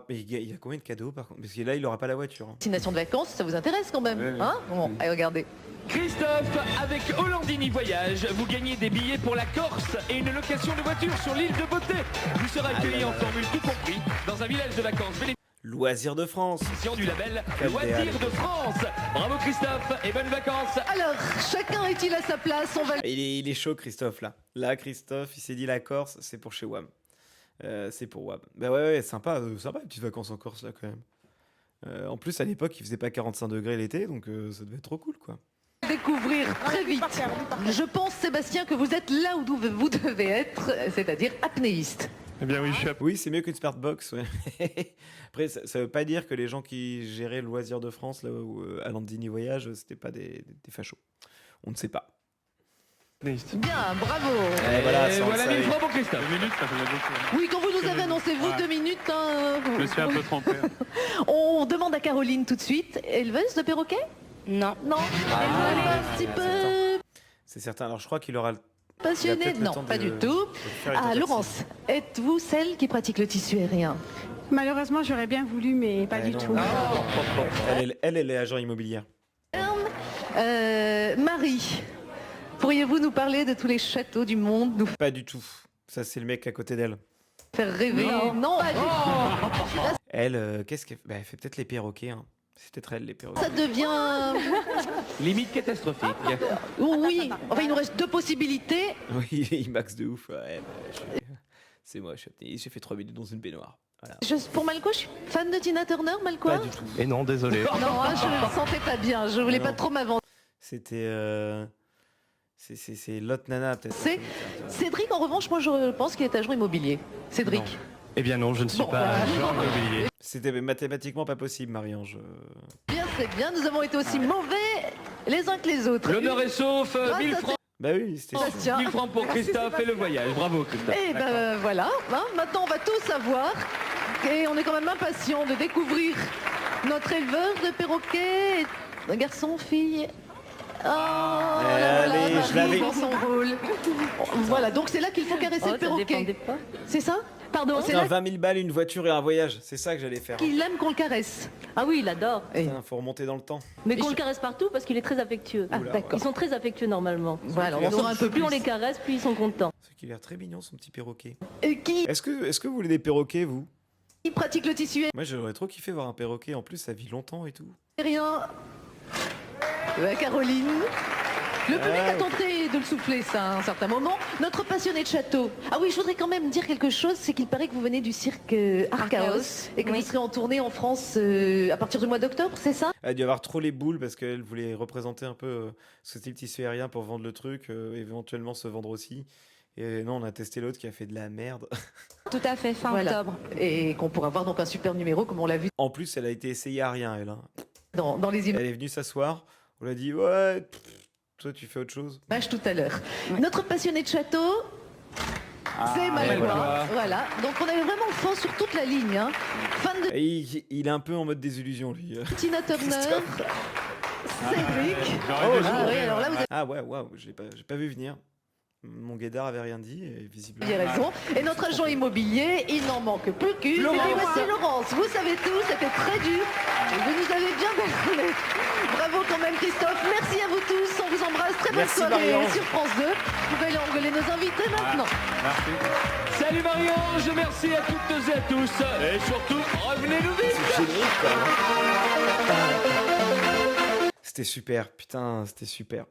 Il y a combien de cadeaux par contre? Parce que là, il n'aura pas la voiture. destination de vacances. Ça vous intéresse quand même, Ouais. hein? Bon, allez, regardez. Christophe, avec Hollandini Voyage, vous gagnez des billets pour la Corse et une location de voiture sur l'île de Beauté. Vous serez accueilli en formule tout compris dans un village de vacances Loisirs de France. du label Loisirs de France. Bravo Christophe et bonnes vacances. Alors, chacun est-il à sa place? On va... Il est chaud, Christophe, là. Là, Christophe, il s'est dit la Corse, c'est pour chez WAM. C'est pour WAM. Bah ouais, sympa, sympa les petites vacances en Corse, là, quand même. En plus, à l'époque, il faisait pas 45 degrés l'été, donc ça devait être trop cool, quoi. Découvrir très vite. Je pense, Sébastien, que vous êtes là où vous devez être, c'est-à-dire apnéiste. Eh bien oui, je suis Oui, c'est mieux qu'une Smartbox, ouais. Après, ça veut pas dire que les gens qui géraient le Loisir de France, là, ou à Landini Voyage, c'était pas des fachos. On ne sait pas. Bien, bravo. Et voilà, Et ça, on voilà le 1000 savait. francs pour Christophe. 2 minutes, ça faisait beaucoup. Oui, quand vous nous avez annoncé, vous, 2 minutes, hein, Je me suis un peu trompé. on demande à Caroline tout de suite. Éleveuse de perroquet? Non. Non. Elle est un petit peu C'est certain. Alors, je crois qu'il aura le passionnée? peut-être le Non, temps pas de- du tout. de faire une Ah, tentative. Laurence, êtes-vous celle qui pratique le tissu aérien? Malheureusement, j'aurais bien voulu, mais pas du non. tout. Elle est agent immobilière. Marie, pourriez-vous nous parler de tous les châteaux du monde, nous Pas du tout. Ça, c'est le mec à côté d'elle. faire rêver? Non, pas du tout. Elle, qu'est-ce qu'elle fait? Bah, elle fait peut-être les perroquets. Hein. C'est peut-être elle, les perroquets. Ça devient... Limite catastrophique. Oui, enfin, il nous reste 2 possibilités. Oui, il max de ouf. Ouais, c'est moi, je suis apnéiste. J'ai fait 3 minutes dans une baignoire. Voilà. Pour Malco, je suis fan de Tina Turner, Malco? Pas du tout. Et non, désolé. Non, hein, je ne sentais pas bien, je voulais pas trop m'avancer. C'était. C'est l'autre nana, peut-être. C'est Cédric, en revanche, moi je pense qu'il est agent immobilier. Cédric. Non. Eh bien non, je ne suis Bon, pas bah, agent immobilier. C'était mathématiquement pas possible, Marie-Ange. Bien, c'est bien, nous avons été aussi mauvais les uns que les autres. L'honneur est sauf, Grâce 1000 à francs. Bah oui, c'était. Sébastien. 1000 francs pour Christophe et le voyage. Bravo Christophe. Et ben voilà, hein, maintenant on va tout savoir. Et on est quand même impatient de découvrir notre éleveur de perroquets. Un garçon, fille. Oh, Allez, je l'avais. dans son rôle. Voilà, donc c'est là qu'il faut caresser le perroquet. C'est ça? Pardon, c'est Putain, là 20 000 balles, une voiture et un voyage. C'est ça que j'allais faire. qu'il aime qu'on le caresse. Ah oui, il adore. Putain, faut remonter dans le temps. Mais qu'on le caresse partout parce qu'il est très affectueux. Ah, d'accord. Ils sont très affectueux normalement. Voilà, on saura un peu Plus on plus. les caresse, plus ils sont contents. C'est qu'il a l'air très mignon, son petit perroquet. Et qui Est-ce que vous voulez des perroquets, vous? pratique le tissu Moi, j'aurais trop kiffé voir un perroquet. En plus, ça vit longtemps et tout. aérien? Caroline. Le public Ah, a tenté de le souffler, ça, à un certain moment. Notre passionné de château. Ah oui, je voudrais quand même dire quelque chose, c'est qu'il paraît que vous venez du cirque Archaos et que oui. vous serez en tournée en France à partir du mois d'octobre, c'est ça? Elle a dû avoir trop les boules parce qu'elle voulait représenter un peu ce style tissu aérien pour vendre le truc, éventuellement se vendre aussi. Et non, on a testé l'autre qui a fait de la merde. Tout à fait, fin Voilà. octobre. Et qu'on pourra voir donc un super numéro, comme on l'a vu En plus, elle a été essayée à rien, elle. Hein. dans les Elle est venue s'asseoir. On l'a dit, ouais, toi, tu fais autre chose. images tout à l'heure. Notre passionné de château, c'est Malcois. Voilà, donc on avait vraiment fond sur toute la ligne. Hein. Fan de Et il est un peu en mode désillusion, lui. Tina Turner, Cédric. J'aurais dû- Ah oui, alors là vous Ah ouais, waouh, j'ai pas vu venir. Mon guédard avait rien dit, et visiblement. avez raison. Et notre agent immobilier, il n'en manque plus qu'une. Et voici Laurence. Vous savez tout, c'était très dur. Et vous nous avez bien berné. Bravo quand même Christophe. Merci à vous tous. On vous embrasse. Très bonne Merci, soirée Marie-Ange. sur France 2. Vous pouvez aller engueuler nos invités maintenant. Salut Marie-Ange, merci à toutes et à tous. Et surtout, revenez-nous vite. C'était super, putain, c'était super.